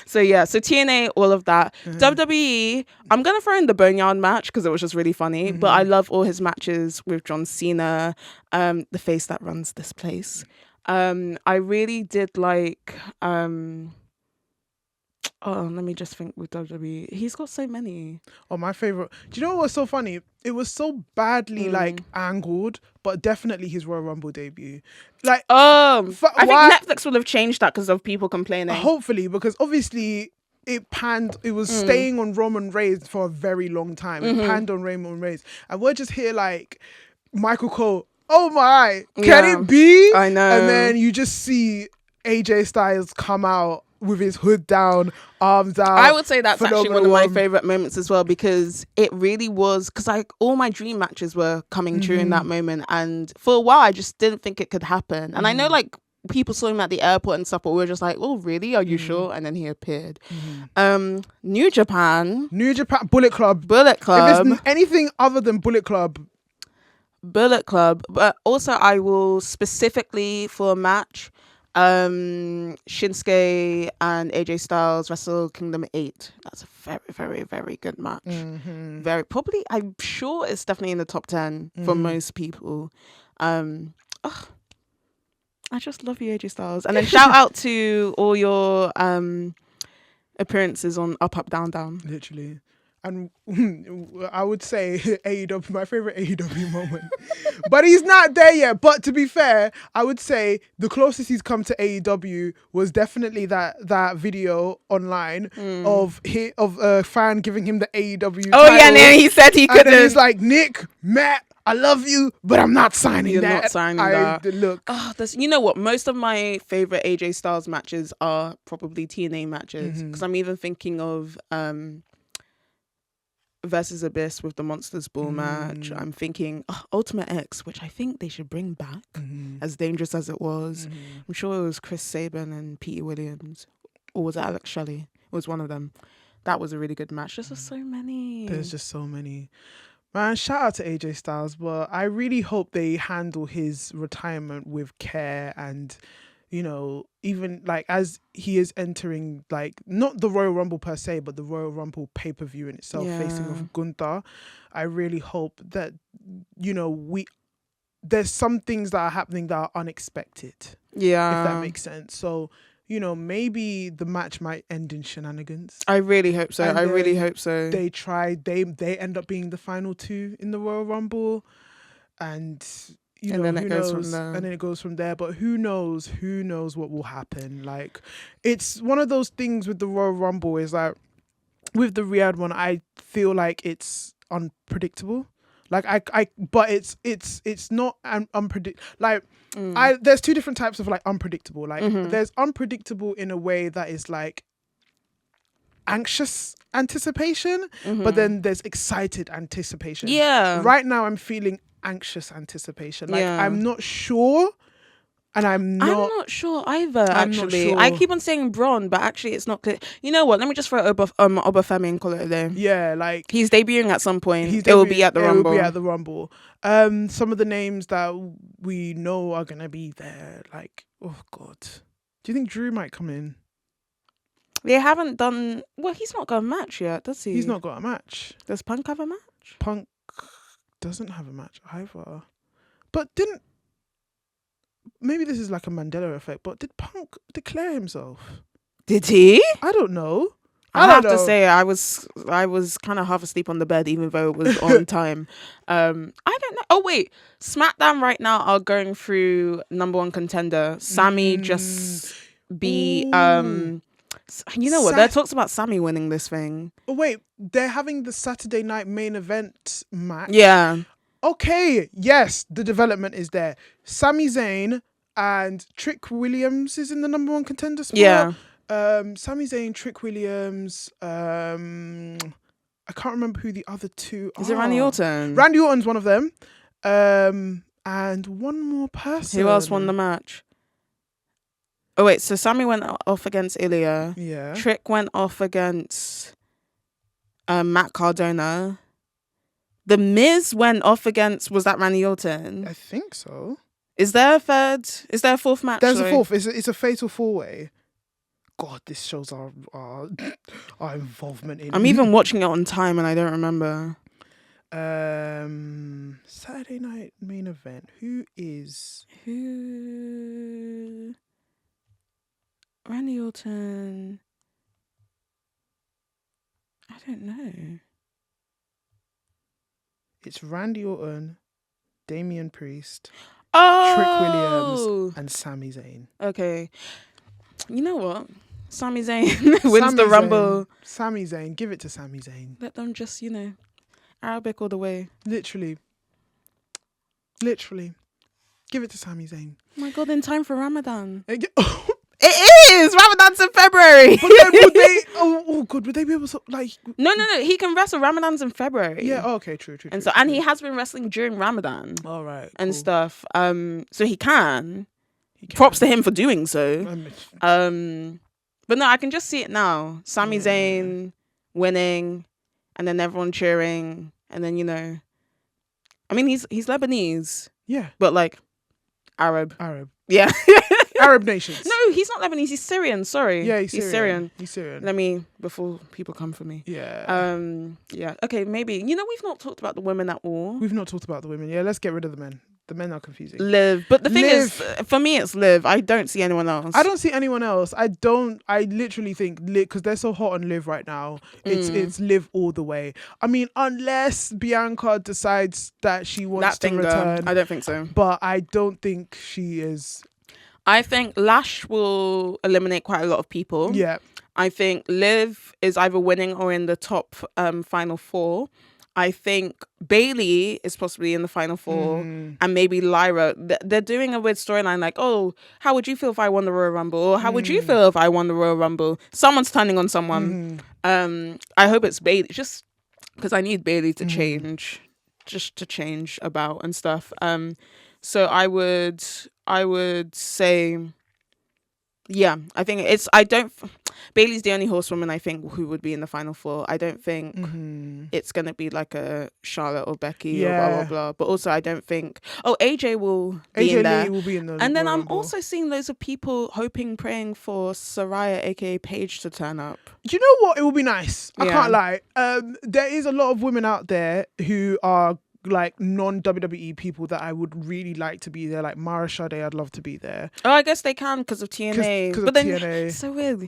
S2: So TNA, all of that. WWE, I'm going to throw in the Boneyard match because it was just really funny, but I love all his matches with John Cena, the face that runs this place. I really did like... let me just think with WWE. He's got so many.
S1: Oh, my favorite. Do you know what was so funny? It was so badly like angled, but definitely his Royal Rumble debut. Like,
S2: I think Netflix will have changed that because of people complaining.
S1: Hopefully, because obviously it panned. It was staying on Roman Reigns for a very long time. It panned on Roman Reigns, and we're just here like Michael Cole. Oh my, can it be?
S2: I know.
S1: And then you just see AJ Styles come out with his hood down, arms out.
S2: I would say that's actually one of my favorite moments as well, because it really was, because like all my dream matches were coming true in that moment, and for a while I just didn't think it could happen. And I know like people saw him at the airport and stuff, but we were just like, oh really, are you sure? And then he appeared. New Japan,
S1: Bullet Club.
S2: If
S1: it's anything other than Bullet Club,
S2: but also I will specifically for a match, Shinsuke and AJ Styles Wrestle Kingdom 8. That's a very, very, very good match. Very probably, I'm sure it's definitely in the top 10 for most people. I just love you, AJ Styles. And then shout out to all your appearances on Up, Up, Down, Down.
S1: literally. And I would say AEW, my favorite AEW moment. But he's not there yet. But to be fair, I would say the closest he's come to AEW was definitely that video online of a fan giving him the AEW
S2: Oh
S1: title.
S2: yeah, and then he said he
S1: And
S2: couldn't.
S1: then he's like, Nick, Matt, I love you, but I'm not signing
S2: You're
S1: that.
S2: not signing that.
S1: Look.
S2: Oh, you know what? Most of my favorite AJ Styles matches are probably TNA matches, because I'm even thinking of versus Abyss with the Monsters Ball match. I'm thinking Ultimate X, which I think they should bring back, as dangerous as it was. I'm sure it was Chris Sabin and Petey Williams, or was it Alex Shelley? It was one of them. That was a really good match. There's just so many.
S1: There's just so many. Man, shout out to AJ Styles, but I really hope they handle his retirement with care and, you know, even like as he is entering like not the Royal Rumble per se, but the Royal Rumble pay-per-view in itself, facing off Gunther. I really hope that, you know, there's some things that are happening that are unexpected.
S2: Yeah.
S1: If that makes sense. So, you know, maybe the match might end in shenanigans.
S2: I really hope so.
S1: And
S2: I really hope so.
S1: They end up being the final two in the Royal Rumble, and
S2: then
S1: who
S2: it goes
S1: knows?
S2: from there.
S1: And then it goes from there. But who knows? Who knows what will happen? Like, it's one of those things with the Royal Rumble is like with the Riyadh one. I feel like it's unpredictable. Like but it's not unpredictable. Like there's two different types of like unpredictable. Like there's unpredictable in a way that is like anxious anticipation, but then there's excited anticipation.
S2: Yeah.
S1: Right now I'm feeling anxious anticipation. Like I'm not sure. And I'm not
S2: sure either,
S1: I'm not
S2: actually.
S1: sure.
S2: I keep on saying Braun, but actually it's not clear. You know what? Let me just throw Obafemi and call it a day.
S1: Yeah, like
S2: he's debuting at some point. It will be at the Rumble.
S1: It will be at the Rumble. Some of the names that we know are going to be there, like, oh God. Do you think Drew might come in?
S2: They haven't done... Well, he's not got a match yet, does he?
S1: He's not got a match.
S2: Does Punk have a match?
S1: Punk doesn't have a match either. But maybe this is like a Mandela effect, but did Punk declare himself?
S2: Did he?
S1: I don't know.
S2: I have to say, I was kind of half asleep on the bed, even though it was on time. I don't know. Oh wait, SmackDown right now are going through number one contender. Sammy just be. You know what? There are talks about Sammy winning this thing.
S1: Oh wait, they're having the Saturday night main event match.
S2: Yeah.
S1: Okay, yes, the development is there. Sami Zayn and Trick Williams is in the number one contender spot.
S2: Yeah.
S1: Sami Zayn, Trick Williams, I can't remember who the other two are.
S2: Is it Randy Orton?
S1: Randy Orton's one of them. And one more person.
S2: Who else won the match? Oh wait, so Sammy went off against Ilya.
S1: Yeah.
S2: Trick went off against Matt Cardona. The Miz went off against, was that Randy Orton?
S1: I think so.
S2: Is there a third? Is there a fourth match?
S1: There's a fourth. It's a fatal four-way. God, this shows our involvement in.
S2: I'm even watching it on time and I don't remember.
S1: Saturday night main event. Who?
S2: Randy Orton. I don't know.
S1: It's Randy Orton, Damian Priest,
S2: Oh!
S1: Trick Williams, and Sami Zayn.
S2: Okay. You know what? Sami Zayn wins the Rumble.
S1: Sami Zayn. Give it to Sami Zayn.
S2: Let them just, Arabic all the way.
S1: Literally. Give it to Sami Zayn.
S2: Oh my God, in time for Ramadan.
S1: Oh,
S2: It is! Ramadan's in February.
S1: but then would they... Oh, God. Would they be able to, like...
S2: No. He can wrestle. Ramadan's in February.
S1: Yeah, okay, true.
S2: And he has been wrestling during Ramadan.
S1: All right.
S2: And
S1: cool.
S2: stuff. So he can. Props to him for doing so. But no, I can just see it now. Sami Zayn winning, and then everyone cheering, and then I mean he's Lebanese.
S1: Yeah.
S2: But like Arab. Yeah.
S1: Arab nations.
S2: No, he's not Lebanese. He's Syrian. Sorry.
S1: Yeah, he's
S2: Syrian.
S1: He's Syrian.
S2: Let me, before people come for me.
S1: Yeah.
S2: Yeah. Okay, maybe. We've not talked about the women at all.
S1: We've not talked about the women. Yeah, let's get rid of the men. The men are confusing.
S2: Liv. But the thing is,
S1: Liv.
S2: for me, it's Liv. I don't see anyone else.
S1: I don't see anyone else. I literally think because they're so hot on Liv right now. It's Liv all the way. I mean, unless Bianca decides that she wants to return.
S2: I don't think so.
S1: But I don't think she is.
S2: I think Lash will eliminate quite a lot of people.
S1: Yeah.
S2: I think Liv is either winning or in the top final 4. I think Bailey is possibly in the final 4, and maybe Lyra. They're doing a weird storyline like, oh, how would you feel if I won the Royal Rumble? Or how would you feel if I won the Royal Rumble? Someone's turning on someone. I hope it's Bailey, just because I need Bailey to change, just to change about and stuff. So I would say, yeah, I think Bailey's the only horsewoman I think who would be in the final 4. I don't think it's going to be like a Charlotte or Becky or blah, blah, blah. But also I don't think... Oh, AJ will be in there.
S1: AJ Lee will be in the
S2: And then
S1: Royal
S2: I'm
S1: Rumble.
S2: also seeing loads of people praying for Saraya, aka Paige, to turn up.
S1: Do you know what? It will be nice. I
S2: Yeah.
S1: can't lie. There is a lot of women out there who are like non-WWE people that I would really like to be there. Like Mara Sade, I'd love to be there.
S2: Oh, I guess they can because of TNA.
S1: 'Cause of
S2: but then
S1: TNA.
S2: it's so weird.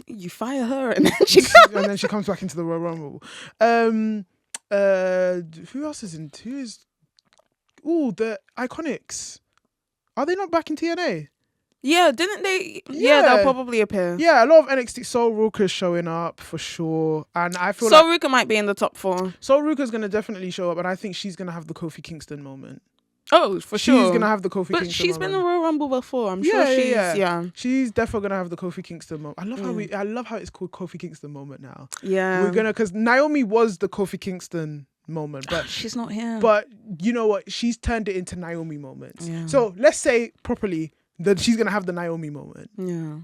S2: You fire her and then she
S1: And then she comes back into the Royal Rumble. Who else is in? Who is? Ooh, the Iconics. Are they not back in TNA?
S2: Yeah, didn't they?
S1: Yeah.
S2: They'll probably appear.
S1: Yeah, a lot of NXT. Soul Ruka's showing up for sure, and I feel
S2: So
S1: like
S2: Ruka might be in the top 4.
S1: Soul Ruka's gonna definitely show up, and I think she's gonna have the Kofi Kingston moment.
S2: Oh, for
S1: She's
S2: sure.
S1: gonna have the Kofi
S2: But
S1: Kingston
S2: she's been in
S1: moment.
S2: the Royal Rumble before. I'm sure she's yeah.
S1: She's definitely gonna have the Kofi Kingston moment. I love how it's called Kofi Kingston moment now.
S2: Yeah.
S1: We're gonna, because Naomi was the Kofi Kingston moment, but
S2: she's not here.
S1: but you know what? She's turned it into Naomi moments.
S2: Yeah.
S1: So let's say properly that she's gonna have the Naomi moment.
S2: Yeah.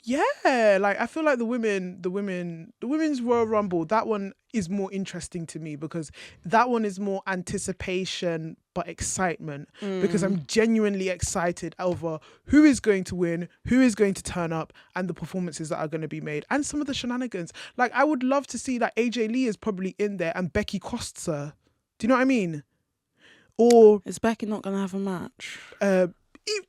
S1: Yeah, like I feel like the women's Royal Rumble, that one is more interesting to me because that one is more anticipation but excitement, because I'm genuinely excited over who is going to win, who is going to turn up, and the performances that are going to be made, and some of the shenanigans. Like I would love to see that AJ Lee is probably in there and Becky costs her. Do you know what I mean? Or
S2: Is Becky not gonna have a match?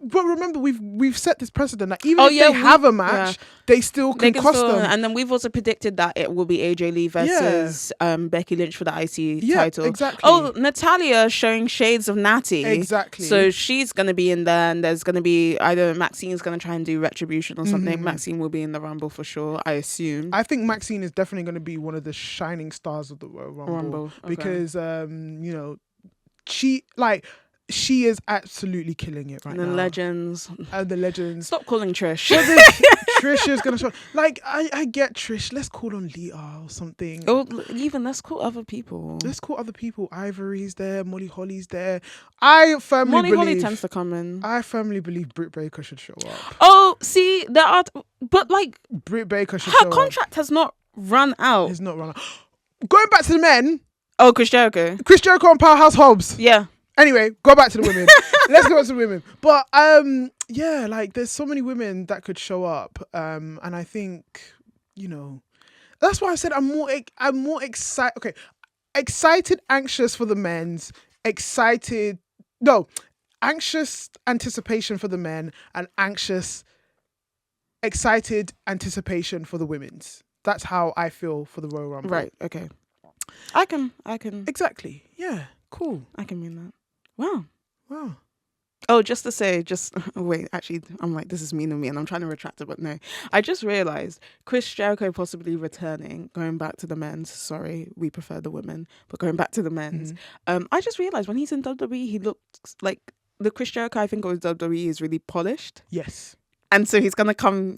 S1: but remember, we've set this precedent that even if they have a match, they still can cost them.
S2: And then we've also predicted that it will be AJ Lee versus Becky Lynch for the IC title.
S1: Exactly.
S2: Oh, Natalia showing shades of Natty.
S1: Exactly.
S2: So she's going to be in there, and there's going to be either Maxine's going to try and do Retribution or something. Maxine will be in the Rumble for sure, I assume.
S1: I think Maxine is definitely going to be one of the shining stars of the Royal Rumble.
S2: Okay.
S1: Because you know, she is absolutely killing it right
S2: and the
S1: now.
S2: legends.
S1: And the legends.
S2: Stop calling Trish.
S1: Trish is gonna show. Like I get Trish. Let's call on Lita or something.
S2: Oh, even let's call other people.
S1: Let's call other people. Ivory's there. Molly Holly's there. I firmly
S2: Molly
S1: believe.
S2: Holly tends to come in.
S1: I firmly believe Britt Baker should show up.
S2: Oh, see, there are, but like
S1: Britt Baker should
S2: her
S1: show up.
S2: contract has not run out.
S1: It's not run. Going back to the men.
S2: Oh, Chris Jericho.
S1: Chris Jericho and Powerhouse Hobbs.
S2: Yeah.
S1: Anyway, go back to the women. Let's go back to the women. But yeah, like there's so many women that could show up. And I think, you know, that's why I said I'm more excited. Okay, excited, anxious for the men's. Anxious anticipation for the men, and excited anticipation for the women's. That's how I feel for the Royal Rumble.
S2: Right. Okay. I can.
S1: Exactly. Yeah. Cool.
S2: I can mean that. Wow.
S1: Wow.
S2: Just to say, wait, actually, I'm like, this is mean of me and I'm trying to retract it, but no. I just realised Chris Jericho possibly returning, going back to the men's. Sorry, we prefer the women, but going back to the men's. I just realised when he's in WWE, he looks like the Chris Jericho I think of WWE is really polished.
S1: Yes.
S2: And so he's going to come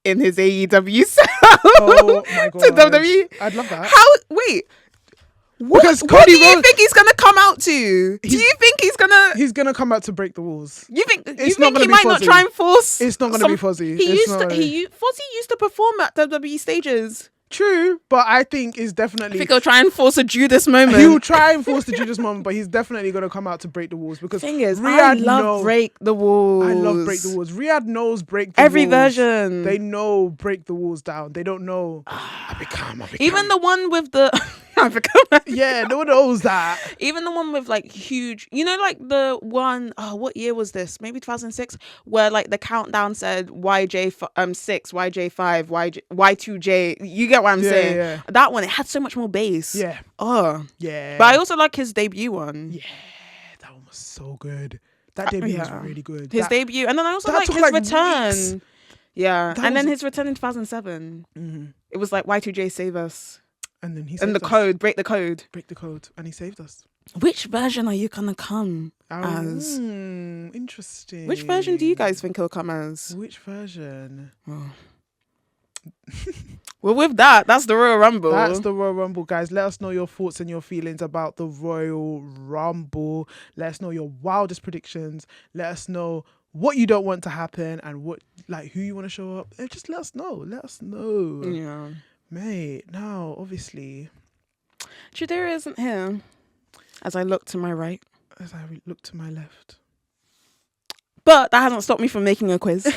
S2: in his AEW self
S1: Oh my God.
S2: to WWE.
S1: I'd love that.
S2: Wait.
S1: Because
S2: What
S1: Cody
S2: do you
S1: Rhodes-
S2: think he's gonna come out to? Do you think he's gonna?
S1: He's gonna come out to break the walls.
S2: You think
S1: It's not gonna
S2: he
S1: be
S2: might not
S1: Fozzy.
S2: try and force?
S1: It's not gonna be Fozzy.
S2: He
S1: It's
S2: used
S1: not
S2: to.
S1: gonna-
S2: Fozzy used to perform at WWE stages.
S1: True, but I think it's
S2: I
S1: definitely.
S2: think he'll try and force a Judas moment.
S1: He will try and force the Judas moment, but he's definitely gonna come out to break the walls because
S2: Thing is,
S1: Riyadh
S2: I love
S1: know-
S2: break the walls.
S1: I love break the walls. Riyadh knows break the
S2: Every
S1: walls.
S2: version.
S1: They know break the walls down. They don't know. I become.
S2: Even the one with the I forgot.
S1: Yeah, no one knows that.
S2: Even the one with like huge, like the one, oh, what year was this? Maybe 2006, where like the countdown said YJ6, YJ5, Y2J. You get what I'm saying?
S1: Yeah.
S2: That one, it had so much more bass.
S1: Yeah.
S2: Oh.
S1: Yeah.
S2: But I also like his debut one.
S1: Yeah, that one was so good. That debut was really good.
S2: His debut. And then I also
S1: that
S2: like
S1: took,
S2: his
S1: like,
S2: return.
S1: weeks.
S2: Yeah.
S1: That
S2: And then
S1: was-
S2: his return in 2007.
S1: Mm-hmm.
S2: It was like Y2J Save Us.
S1: And then he
S2: And the
S1: saved us.
S2: code, break the code.
S1: Break the code, and he saved us.
S2: Which version are you going to come as?
S1: Interesting.
S2: Which version do you guys think he'll come as?
S1: Which version?
S2: Oh. Well, with that, that's the Royal Rumble.
S1: That's the Royal Rumble, guys. Let us know your thoughts and your feelings about the Royal Rumble. Let us know your wildest predictions. Let us know what you don't want to happen and who you want to show up. Just let us know. Let us know.
S2: Yeah.
S1: Mate, now, obviously,
S2: Chidera isn't here. As I look to my right.
S1: as I look to my left.
S2: But that hasn't stopped me from making a quiz.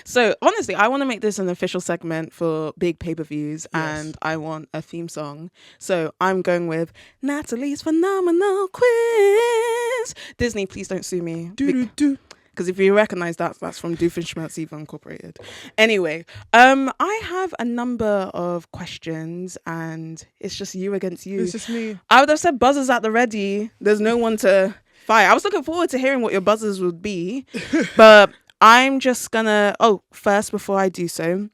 S2: So, honestly, I want to make this an official segment for big pay-per-views, and I want a theme song. So, I'm going with Natalie's Phenomenal Quiz. Disney, please don't sue me.
S1: Do.
S2: Because if you recognize that, that's from Doofenshmirtz Incorporated. Anyway, I have a number of questions, and it's just you against you.
S1: It's just me.
S2: I would have said buzzers at the ready. There's no one to fight. I was looking forward to hearing what your buzzers would be, but I'm just gonna. Oh, first, before I do so,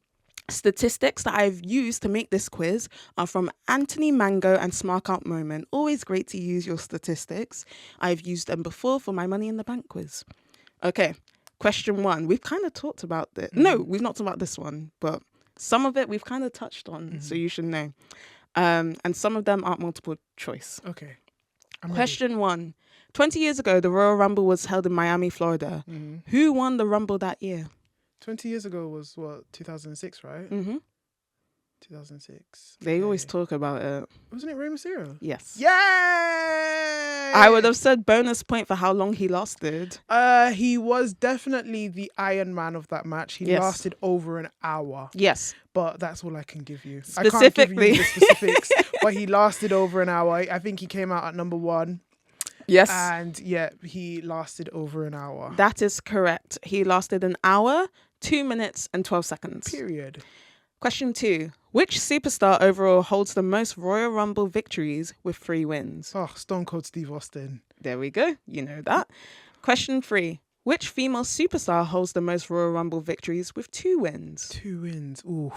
S2: statistics that I've used to make this quiz are from Anthony Mango and Smart Out Moment. Always great to use your statistics. I've used them before for my Money in the Bank quiz. Okay, question 1. We've kind of talked about this. No, we've not talked about this one, but some of it we've kind of touched on, so you should know. And some of them aren't multiple choice.
S1: Okay.
S2: Question 1. 20 years ago, the Royal Rumble was held in Miami, Florida.
S1: Mm-hmm.
S2: Who won the Rumble that year?
S1: 20 years ago was, 2006, right?
S2: Mm-hmm.
S1: 2006.
S2: They always talk about it.
S1: Wasn't it Rey Mysterio?
S2: Yes.
S1: Yeah.
S2: I would have said bonus point for how long he lasted.
S1: He was definitely the Iron Man of that match. He lasted over an hour.
S2: Yes.
S1: But that's all I can give you.
S2: Specifically.
S1: I can't give you the specifics. But he lasted over an hour. I think he came out at number 1.
S2: Yes.
S1: And he lasted over an hour.
S2: That is correct. He lasted an hour, 2 minutes, and 12 seconds.
S1: Period.
S2: Question 2. Which superstar overall holds the most Royal Rumble victories with 3 wins?
S1: Oh, Stone Cold Steve Austin.
S2: There we go. You know that. Question 3. Which female superstar holds the most Royal Rumble victories with 2 wins?
S1: 2 wins. Ooh.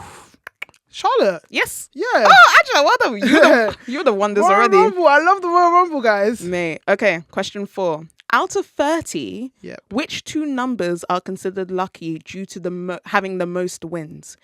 S1: Charlotte.
S2: Yes.
S1: Yeah.
S2: Oh, actually, what the you're the one that's
S1: Royal
S2: already.
S1: Rumble. I love the Royal Rumble, guys.
S2: Mate. Okay. Question 4. Out of 30,
S1: Yep.
S2: which 2 numbers are considered lucky due to having the most wins?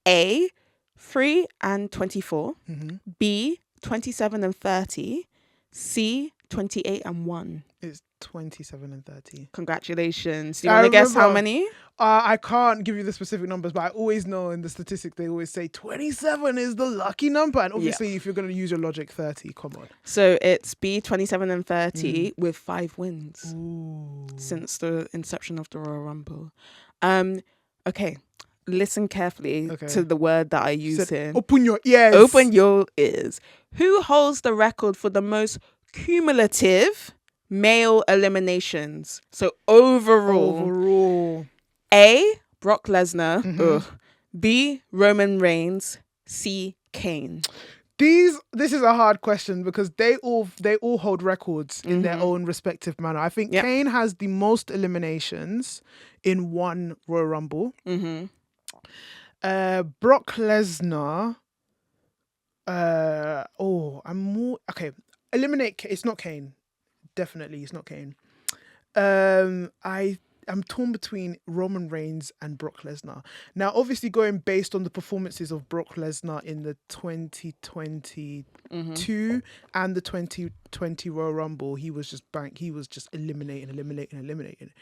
S2: A, 3 and 24.
S1: Mm-hmm.
S2: B, 27 and 30. C, 28 and 1.
S1: It's 27 and 30.
S2: Congratulations. Do you want to guess how many?
S1: I can't give you the specific numbers, but I always know in the statistic they always say 27 is the lucky number. And obviously, if you're going to use your logic, 30, come on.
S2: So it's B, 27 and 30 with 5 wins since the inception of the Royal Rumble. Okay. Listen carefully to the word that I used here.
S1: Open your ears.
S2: Open your ears. Who holds the record for the most cumulative male eliminations? So overall. A, Brock Lesnar.
S1: Mm-hmm.
S2: B, Roman Reigns. C, Kane.
S1: This is a hard question because they all hold records in their own respective manner. I think Kane has the most eliminations in one Royal Rumble.
S2: Mm-hmm.
S1: Brock Lesnar. I'm more okay. Eliminate. It's not Kane. Definitely, it's not Kane. I'm torn between Roman Reigns and Brock Lesnar. Now, obviously, going based on the performances of Brock Lesnar in the 2022 and the 2020 Royal Rumble, he was just eliminating.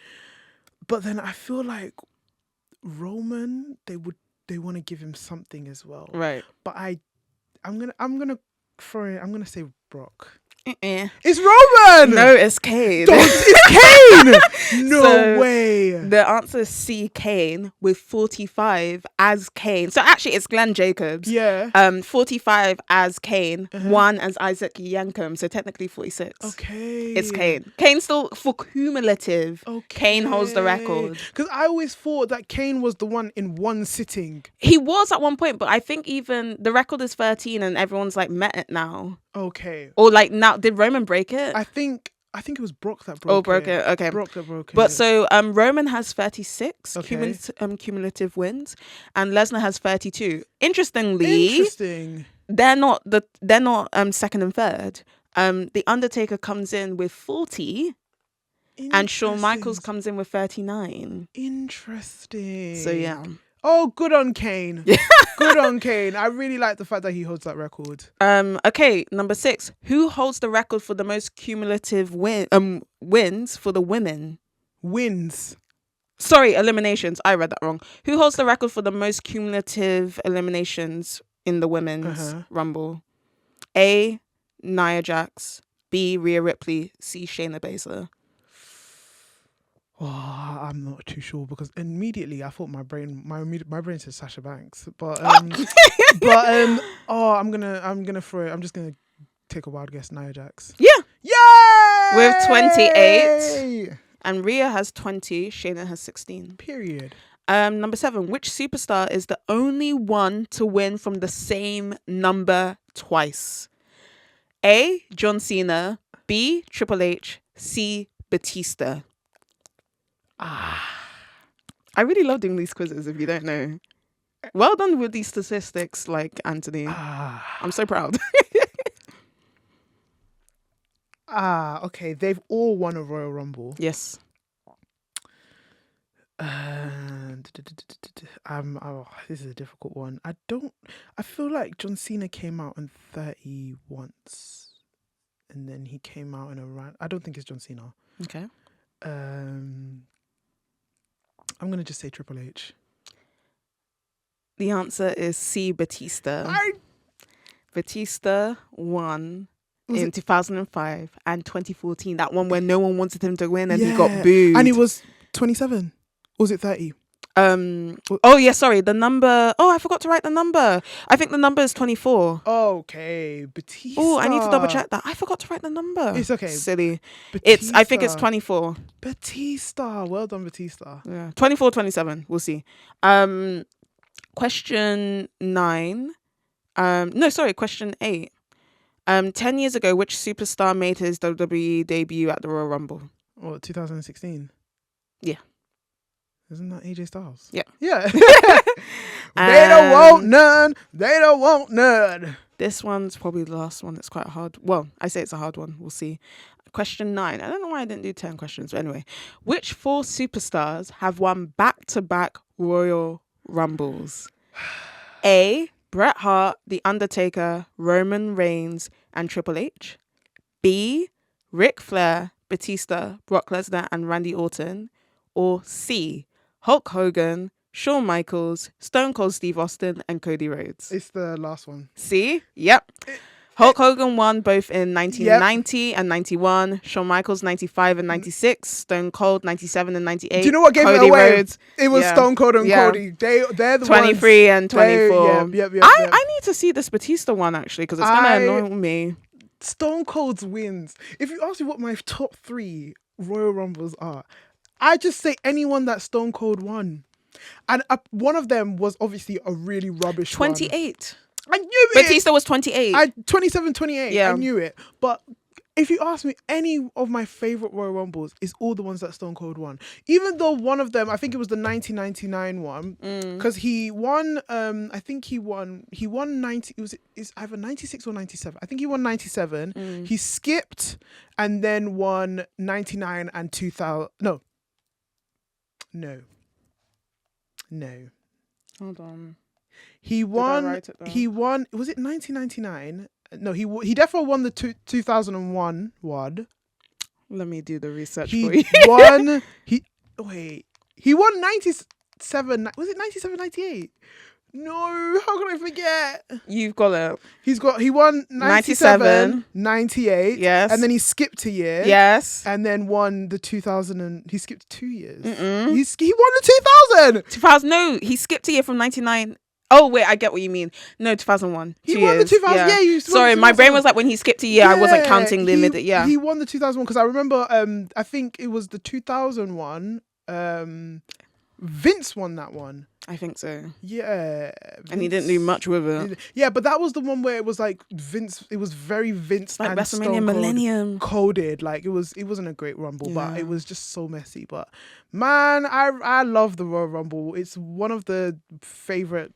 S1: But then I feel like Roman, they want to give him something as well.
S2: Right.
S1: But I'm gonna say Brock. It's Roman.
S2: No, it's Kane.
S1: It's Kane. No
S2: So,
S1: way.
S2: The answer is C, Kane, with 45 as Kane. So actually, it's Glenn Jacobs.
S1: Yeah.
S2: 45 as Kane, 1 as Isaac Yankum. So technically 46.
S1: Okay.
S2: It's Kane. Kane still for cumulative.
S1: Okay.
S2: Kane holds the record.
S1: Because I always thought that Kane was the one in one sitting.
S2: He was at one point, but I think even the record is 13, and everyone's like met it now.
S1: Okay.
S2: Or like now, did Roman break it?
S1: I think it was Brock that broke it.
S2: Oh, broke it. Okay.
S1: Brock that broke it.
S2: But so Roman has 36
S1: Okay.
S2: cumulative wins, and Lesnar has 32. Interestingly,
S1: Interesting.
S2: they're not second and third. The Undertaker comes in with 40, and Shawn Michaels comes in with 39.
S1: Interesting.
S2: So yeah.
S1: Oh, good on Kane. Good on Kane. I really like the fact that he holds that record.
S2: Okay, number 6. Who holds the record for the most cumulative wins for the women?
S1: Wins.
S2: Sorry, eliminations. I read that wrong. Who holds the record for the most cumulative eliminations in the women's Rumble? A, Nia Jax. B, Rhea Ripley. C, Shayna Baszler.
S1: Oh, I'm not too sure because immediately I thought my brain said Sasha Banks, but I'm gonna throw it. I'm just gonna take a wild guess. Nia Jax.
S2: Yeah.
S1: Yay!
S2: With 28. And Rhea has 20. Shayna has 16.
S1: Period.
S2: Number 7. Which superstar is the only one to win from the same number twice? A, John Cena. B, Triple H. C, Batista. I really love doing these quizzes if you don't know. Well done with these statistics, like Anthony. I'm so proud.
S1: Okay. They've all won a Royal Rumble.
S2: Yes.
S1: This is a difficult one. I feel like John Cena came out in 30 once, and then he came out in a run. I don't think it's John Cena.
S2: Okay.
S1: I'm gonna just say Triple H.
S2: The answer is C, Batista. Batista won in 2005 and 2014. That one where no one wanted him to win and he got booed.
S1: And he was 27. Or was it 30?
S2: Oh yeah, sorry. The number. Oh, I forgot to write the number. I think the number is 24.
S1: Okay, Batista.
S2: Oh, I need to double check that. I forgot to write the number.
S1: It's okay.
S2: Silly.
S1: Batista.
S2: I think it's 24.
S1: Batista. Well done, Batista.
S2: Yeah. 24, 27. We'll see. Question 9. No, sorry, question 8. 10 years ago, which superstar made his WWE debut at the Royal Rumble?
S1: What, 2016?
S2: Yeah.
S1: Isn't that AJ Styles?
S2: Yeah.
S1: Yeah. They don't want none. They don't want none.
S2: This one's probably the last one. It's quite hard. Well, I say it's a hard one. We'll see. Question 9. I don't know why I didn't do 10 questions, but anyway. Which 4 superstars have won back-to-back Royal Rumbles? A, Bret Hart, The Undertaker, Roman Reigns, and Triple H. B, Ric Flair, Batista, Brock Lesnar, and Randy Orton. Or C, Hulk Hogan, Shawn Michaels, Stone Cold Steve Austin, and Cody Rhodes.
S1: It's the last one.
S2: C? Yep. Hulk Hogan won both in 1990 and 91. Shawn Michaels 95 and 96. Stone Cold 97 and 98.
S1: Do you know what gave
S2: Cody
S1: it away?
S2: Rhodes,
S1: It was Stone Cold and Cody. They're the
S2: 23
S1: ones.
S2: and 24.
S1: Yep.
S2: I need to see this Batista one actually because it's gonna annoy me.
S1: Stone Cold's wins. If you ask me what my top 3 Royal Rumbles are, I just say anyone that Stone Cold won. And one of them was obviously a really rubbish
S2: 28.
S1: I knew it.
S2: Batista was 28.
S1: 27, 28.
S2: Yeah.
S1: I knew it. But if you ask me, any of my favorite Royal Rumbles is all the ones that Stone Cold won. Even though one of them, I think it was the 1999 one, because he won. I think he won 90. It's either 96 or 97. I think he won 97. He skipped and then won 99 and 2000. No.
S2: Hold on.
S1: He won. He won. Was it 1999? No, he definitely won the 2001 one.
S2: Let me do the research for
S1: He
S2: you.
S1: won. He won 97. Was it 97, 98? No, how can I forget?
S2: You've got it.
S1: He won 97, 98.
S2: Yes.
S1: And then he skipped a year.
S2: Yes.
S1: And then won the 2000 and he skipped 2 years.
S2: Mm-mm.
S1: He won the 2000.
S2: 2000. No, he skipped a year from 99. Oh wait, I get what you mean. No, 2001.
S1: He won the 2000. Yeah, you
S2: sorry, my brain was like when he skipped a year, I wasn't counting the middle. Yeah,
S1: he won the 2001 because I remember. I think it was the 2001. Vince won that one.
S2: I think so.
S1: Yeah,
S2: and he didn't do much with it.
S1: Yeah, but that was the one where it was like Vince. It was very Vince
S2: like
S1: and
S2: WrestleMania
S1: Stone
S2: Millennium
S1: coded. Like it wasn't a great Rumble, but it was just so messy. But man, I love the Royal Rumble. It's one of the favorite.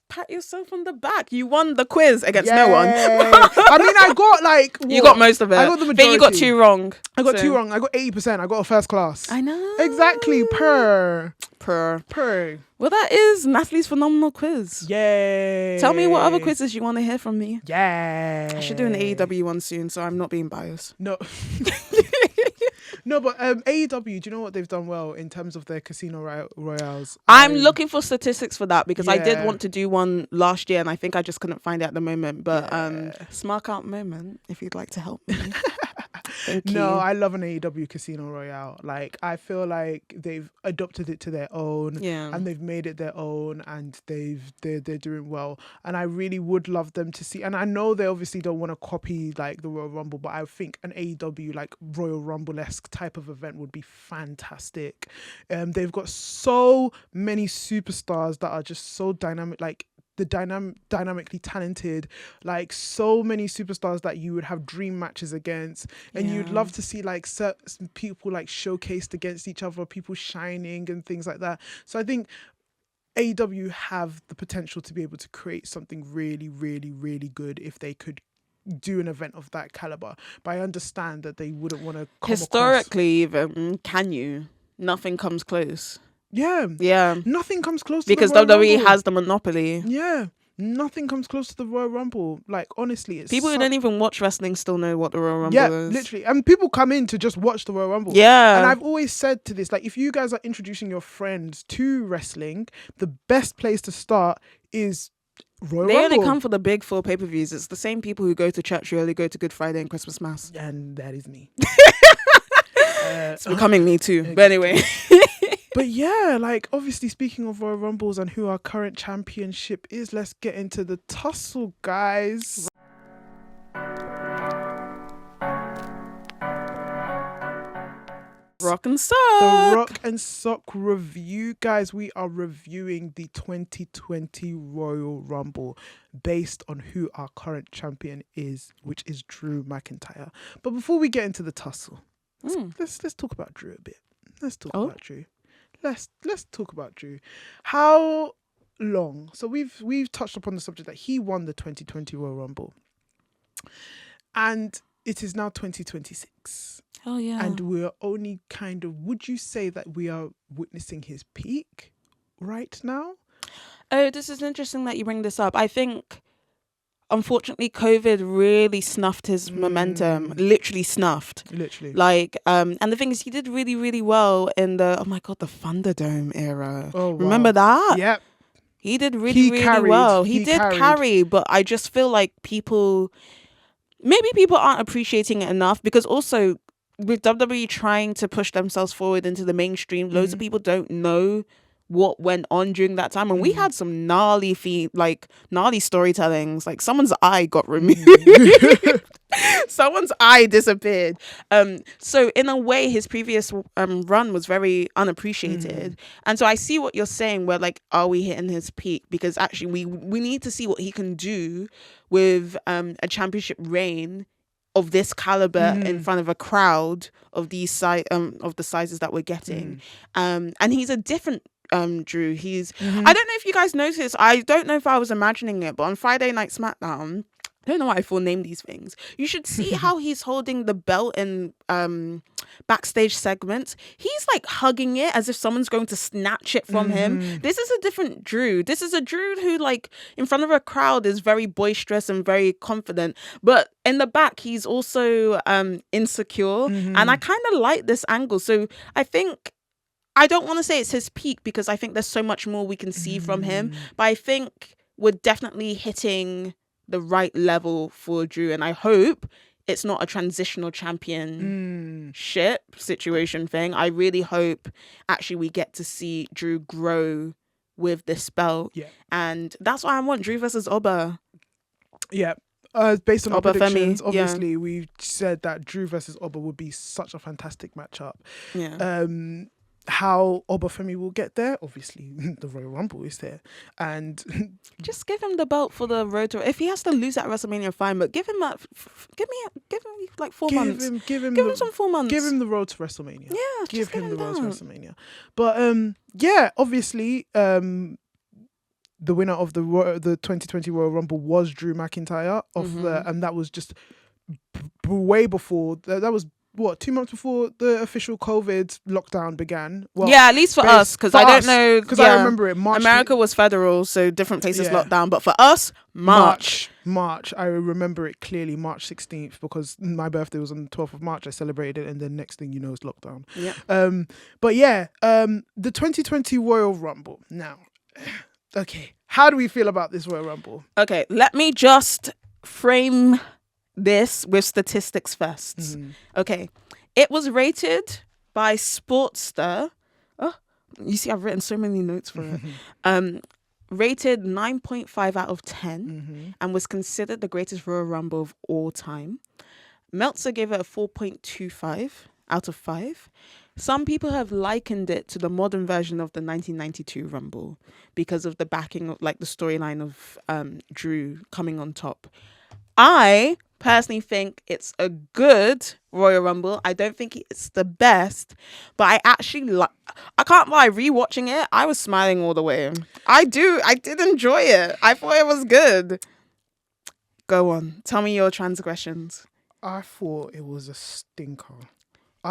S2: Pat yourself on the back. You won the quiz against no one.
S1: I mean, I got like
S2: you got most of it.
S1: I got the majority.
S2: Then you got 2 wrong.
S1: I got 2 wrong. I got 80%. I got a first class.
S2: I know.
S1: Exactly. Per.
S2: Well, that is Natalie's phenomenal quiz.
S1: Yay.
S2: Tell me what other quizzes you want to hear from me.
S1: Yeah.
S2: I should do an AEW one soon, so I'm not being biased.
S1: No. No, but AEW, do you know what they've done well in terms of their Casino Royales?
S2: I'm looking for statistics for that because I did
S1: Yeah.
S2: want to do one last year and I think I just couldn't find it at the moment. But smart out moment, if you'd like to help me. Thank you.
S1: No, I love an AEW Casino Royale. Like, I feel like they've adopted it to their own, and they've made it their own, and they're doing well. And I really would love them to see. And I know they obviously don't want to copy like the Royal Rumble, but I think an AEW like Royal Rumble-esque type of event would be fantastic. They've got so many superstars that are just so dynamic, like the dynamically talented, like so many superstars that you would have dream matches against, and you'd love to see like certain people like showcased against each other, people shining and things like that. So I think AEW have the potential to be able to create something really, really, really good if they could do an event of that caliber. But I understand that they wouldn't want to
S2: historically even can you? Nothing comes close.
S1: Yeah. Nothing comes close to
S2: because
S1: the Royal
S2: WWE
S1: Rumble.
S2: has the monopoly.
S1: Yeah. Nothing comes close to the Royal Rumble. Like, honestly, it's
S2: people who don't even watch wrestling still know what the Royal Rumble is.
S1: Literally. And people come in to just watch the Royal Rumble.
S2: Yeah.
S1: And I've always said to this, like, if you guys are introducing your friends to wrestling, the best place to start is Royal Rumble.
S2: They only come for the big 4 pay-per-views. It's the same people who go to church who only go to Good Friday and Christmas Mass.
S1: And that is me.
S2: It's becoming me too. But anyway.
S1: But yeah, like, obviously, speaking of Royal Rumbles and who our current championship is, let's get into the tussle, guys.
S2: Rock and Sock.
S1: The Rock and Sock review, guys. We are reviewing the 2020 Royal Rumble based on who our current champion is, which is Drew McIntyre. But before we get into the tussle, let's talk about Drew a bit. Let's talk about Drew. Let's talk about Drew. How long? So we've touched upon the subject that he won the 2020 Royal Rumble, and it is now 2026.
S2: Oh yeah.
S1: And we're only kind of, would you say that we are witnessing his peak right now?
S2: Oh, this is interesting that you bring this up. I think, unfortunately, COVID really snuffed his momentum. Literally snuffed.
S1: Literally.
S2: Like, and the thing is, he did really, really well in the Thunderdome era.
S1: Oh, wow.
S2: Remember that?
S1: Yep.
S2: He did really well. He did carry, but I just feel like maybe people aren't appreciating it enough, because also with WWE trying to push themselves forward into the mainstream, loads of people don't know what went on during that time, and we had some gnarly storytellings. Like, someone's eye got removed. Someone's eye disappeared. So in a way, his previous run was very unappreciated. And so I see what you're saying, where like, are we hitting his peak? Because actually we need to see what he can do with a championship reign of this caliber in front of a crowd of these of the sizes that we're getting. And he's a different Drew. He's I don't know if you guys noticed, I don't know if I was imagining it, but on Friday Night SmackDown, I don't know why I full name these things. You should see how he's holding the belt in backstage segments. He's like hugging it as if someone's going to snatch it from him. This is a different Drew. This is a Drew who, like, in front of a crowd is very boisterous and very confident. But in the back, he's also insecure. And I kind of like this angle. So I think I don't want to say it's his peak because I think there's so much more we can see from him. But I think we're definitely hitting the right level for Drew. And I hope it's not a transitional championship situation thing. I really hope actually we get to see Drew grow with this belt.
S1: Yeah.
S2: And that's why I want Drew versus Oba.
S1: Yeah. Based on our
S2: Oba
S1: predictions,
S2: Femi,
S1: obviously we said that Drew versus Oba would be such a fantastic matchup.
S2: Yeah.
S1: How Oba Femi will get there, obviously the Royal Rumble is there, and
S2: Just give him the belt for the road to. If he has to lose at WrestleMania, fine. But give him that. Give him like 4 months.
S1: give him
S2: some 4 months.
S1: Give him the road to WrestleMania.
S2: Yeah,
S1: give
S2: just
S1: him the road to
S2: that.
S1: WrestleMania. But yeah, obviously the winner of the 2020 Royal Rumble was Drew McIntyre and that was just way before that was. What, 2 months before the official COVID lockdown began? Well,
S2: yeah, at least for us, because I don't know.
S1: Because I remember it.
S2: America was federal, so different places locked down. But for us, March.
S1: I remember it clearly, March 16th, because my birthday was on the 12th of March. I celebrated it, and then next thing you know, it's lockdown.
S2: Yeah.
S1: But yeah, the 2020 Royal Rumble. Now, okay, how do we feel about this Royal Rumble?
S2: Okay, let me just frame this with statistics first. Okay, it was rated by Sportster. Oh, you see, I've written so many notes for it. Rated 9.5 out of 10 and was considered the greatest Royal Rumble of all time. Meltzer gave it a 4.25 out of 5. Some people have likened it to the modern version of the 1992 Rumble because of the backing of like the storyline of Drew coming on top. I personally think it's a good Royal Rumble. I don't think it's the best, but I actually I can't lie, rewatching it, I was smiling all the way. I did enjoy it. I thought it was good. Go on, tell me your transgressions.
S1: I thought it was a stinker.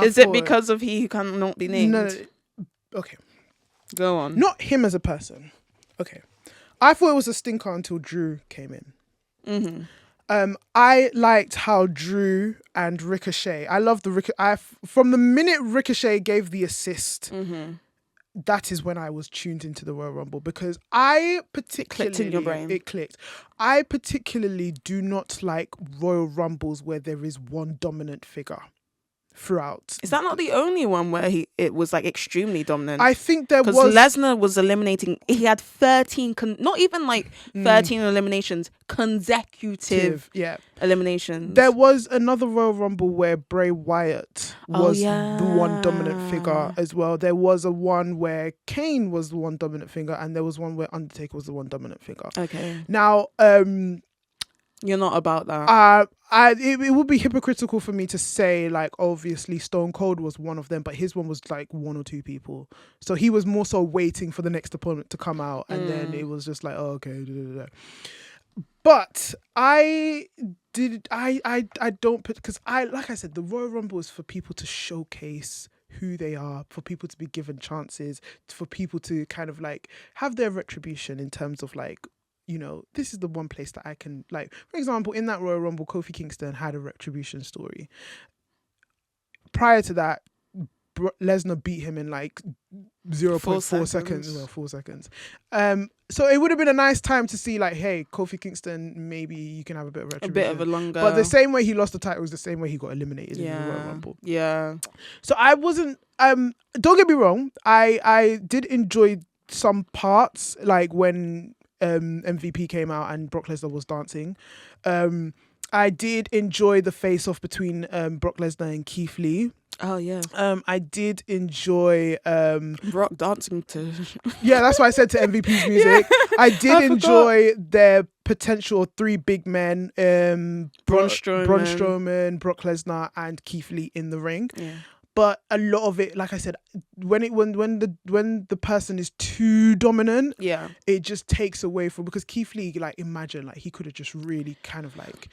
S2: Is it because of he who cannot be named?
S1: No, okay.
S2: Go on.
S1: Not him as a person. Okay. I thought it was a stinker until Drew came in. I liked how Drew and Ricochet. I love the from the minute Ricochet gave the assist. That is when I was tuned into the Royal Rumble because I particularly
S2: clicked in your brain.
S1: It clicked. I particularly do not like Royal Rumbles where there is one dominant figure throughout.
S2: Is that not the only one where it was like extremely dominant?
S1: I think there was
S2: because Lesnar was eliminating. He had 13, not even like 13 eliminations, consecutive eliminations.
S1: There was another Royal Rumble where Bray Wyatt was the one dominant figure as well. There was a one where Kane was the one dominant figure, and there was one where Undertaker was the one dominant figure.
S2: Okay.
S1: Now,
S2: you're not about that.
S1: It would be hypocritical for me to say like obviously Stone Cold was one of them, but his one was like one or two people. So he was more so waiting for the next opponent to come out, and then it was just like, oh, okay. But I don't put, because like I said, the Royal Rumble is for people to showcase who they are, for people to be given chances, for people to kind of like have their retribution in terms of like, you know, this is the one place that I can, like, for example, in that Royal Rumble, Kofi Kingston had a retribution story. Prior to that, Lesnar beat him in like 0.4 seconds. Well, 4 seconds. So it would have been a nice time to see like, hey, Kofi Kingston, maybe you can have a bit of retribution.
S2: A bit of a longer.
S1: But the same way he lost the title was the same way he got eliminated in the Royal Rumble.
S2: Yeah.
S1: So I wasn't, don't get me wrong, I did enjoy some parts, like when MVP came out and Brock Lesnar was dancing. I did enjoy the face-off between Brock Lesnar and Keith Lee.
S2: Oh yeah.
S1: I did enjoy
S2: Brock dancing to.
S1: Yeah, that's why I said to MVP's music. I did enjoy their potential three big men, Braun Strowman, Brock Lesnar, and Keith Lee in the ring.
S2: Yeah.
S1: But a lot of it, like I said, when the person is too dominant, it just takes away from, because Keith Lee, like, imagine, like, he could have just really kind of like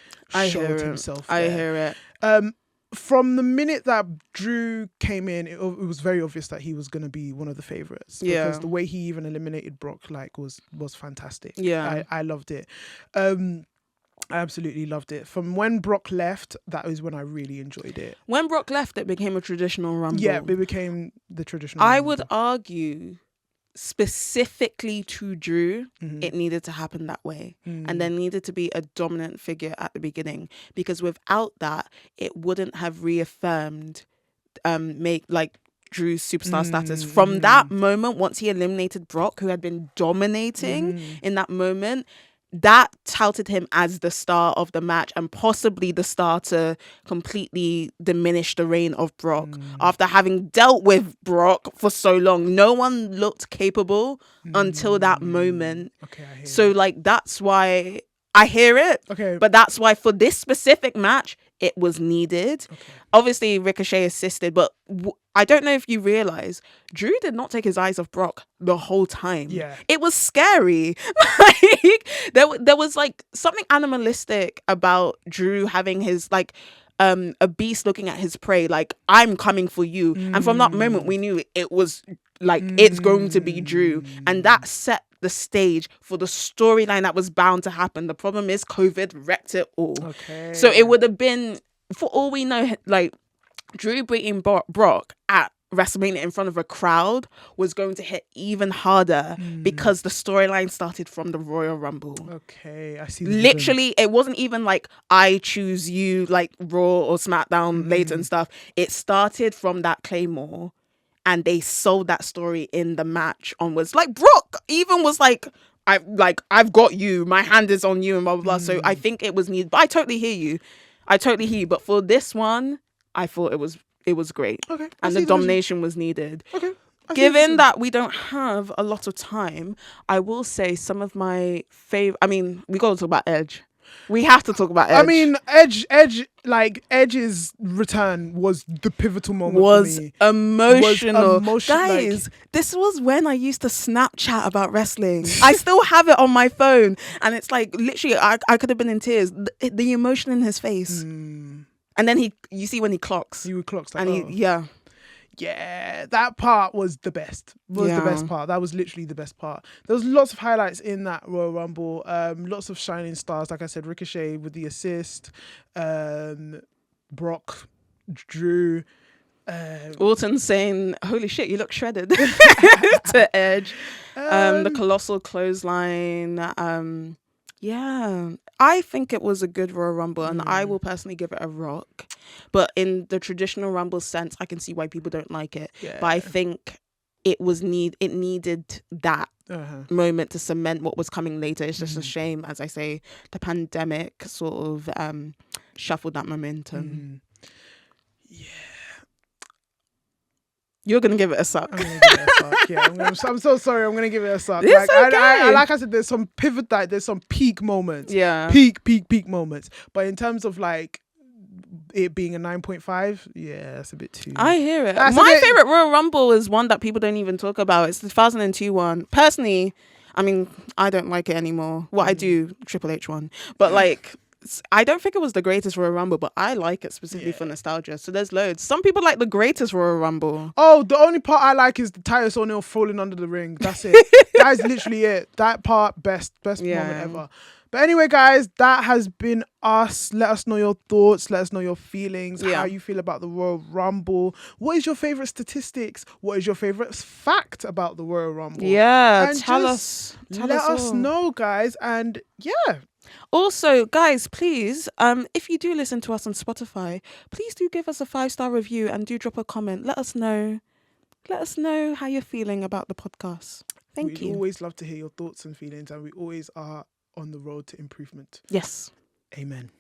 S1: showed himself.
S2: I hear it.
S1: From the minute that Drew came in, it was very obvious that he was going to be one of the favorites.
S2: Yeah.
S1: Because the way he even eliminated Brock, like, was fantastic.
S2: Yeah.
S1: I loved it. I absolutely loved it. From when Brock left, that was when I really enjoyed it.
S2: When Brock left, it became a traditional Rumble.
S1: Yeah, it became the traditional
S2: I
S1: Rumble.
S2: would argue, specifically to Drew, it needed to happen that way. And there needed to be a dominant figure at the beginning. Because without that, it wouldn't have reaffirmed Drew's superstar status. From that moment, once he eliminated Brock, who had been dominating in that moment, that touted him as the star of the match and possibly the star to completely diminish the reign of Brock. After having dealt with Brock for so long, no one looked capable until that moment.
S1: Okay, I hear
S2: so
S1: it.
S2: that's why I hear it.
S1: Okay.
S2: But that's why for this specific match, it was needed.
S1: Okay.
S2: Obviously, Ricochet assisted, but I don't know if you realize, Drew did not take his eyes off Brock the whole time.
S1: Yeah.
S2: It was scary. There was like something animalistic about Drew having his a beast looking at his prey, like, I'm coming for you. And from that moment, we knew it was like, it's going to be Drew. And that set the stage for the storyline that was bound to happen. The problem is COVID wrecked it all.
S1: Okay.
S2: So it would have been, for all we know, like, Drew beating Brock at WrestleMania in front of a crowd was going to hit even harder because the storyline started from the Royal Rumble.
S1: Okay, I see.
S2: Literally, it wasn't even like I choose you like Raw or SmackDown later and stuff. It started from that Claymore, and they sold that story in the match onwards. Like, Brock even was like, I've got you. My hand is on you, and blah blah blah. So I think it was needed. But I totally hear you. But for this one, I thought it was great.
S1: Okay,
S2: and the domination was needed.
S1: Okay.
S2: Given that we don't have a lot of time, I will say some of my favorite. I mean, we got to talk about Edge. We have to talk about Edge.
S1: I mean, Edge's return was the pivotal moment for me.
S2: Emotional. Guys, this was when I used to Snapchat about wrestling. I still have it on my phone. And it's like, literally, I could have been in tears. The emotion in his face. And then you see when he clocks.
S1: He clocks like,
S2: and
S1: yeah, that part was the best. The best part. That was literally the best part. There was lots of highlights in that Royal Rumble. Lots of shining stars. Like I said, Ricochet with the assist. Brock, Drew.
S2: Orton saying, "Holy shit, you look shredded," to Edge. The colossal clothesline. Yeah, I think it was a good Royal Rumble, and I will personally give it a rock. But in the traditional Rumble sense, I can see why people don't like it.
S1: Yeah.
S2: But I think it needed that moment to cement what was coming later. It's just a shame, as I say, the pandemic sort of shuffled that momentum.
S1: Yeah.
S2: You're gonna give it a suck.
S1: I'm gonna give it a suck. Yeah, I'm so sorry. I'm gonna give it a suck.
S2: It's okay.
S1: Like I said, there's some pivot. There's some peak moments.
S2: Yeah.
S1: Peak moments. But in terms of like it being a 9.5, yeah, that's a bit too.
S2: I hear it. My favorite Royal Rumble is one that people don't even talk about. It's the 2002 one. Personally, I mean, I don't like it anymore. Well, I do Triple H one, but like, I don't think it was the greatest Royal Rumble, but I like it specifically for nostalgia. So there's loads. Some people like the greatest Royal Rumble.
S1: Oh, the only part I like is the Titus O'Neil falling under the ring. That's it. That is literally it. That part, best moment ever. But anyway, guys, that has been us. Let us know your thoughts. Let us know your feelings. How you feel about the Royal Rumble. What is your favorite statistics? What is your favorite fact about the Royal Rumble?
S2: Yeah,
S1: and
S2: tell us.
S1: Let us know, guys. And yeah.
S2: Also, guys, please, if you do listen to us on Spotify, please do give us a 5-star review and do drop a comment. Let us know. Let us know how you're feeling about the podcast. Thank you.
S1: We always love to hear your thoughts and feelings, and we always are on the road to improvement.
S2: Yes.
S1: Amen.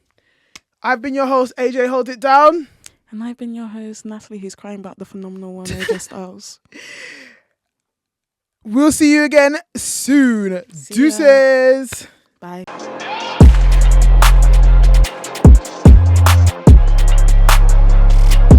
S1: I've been your host, AJ Hold It Down.
S2: And I've been your host, Natalie, who's crying about the phenomenal one, AJ Styles.
S1: We'll see you again soon. Deuces.
S2: Bye.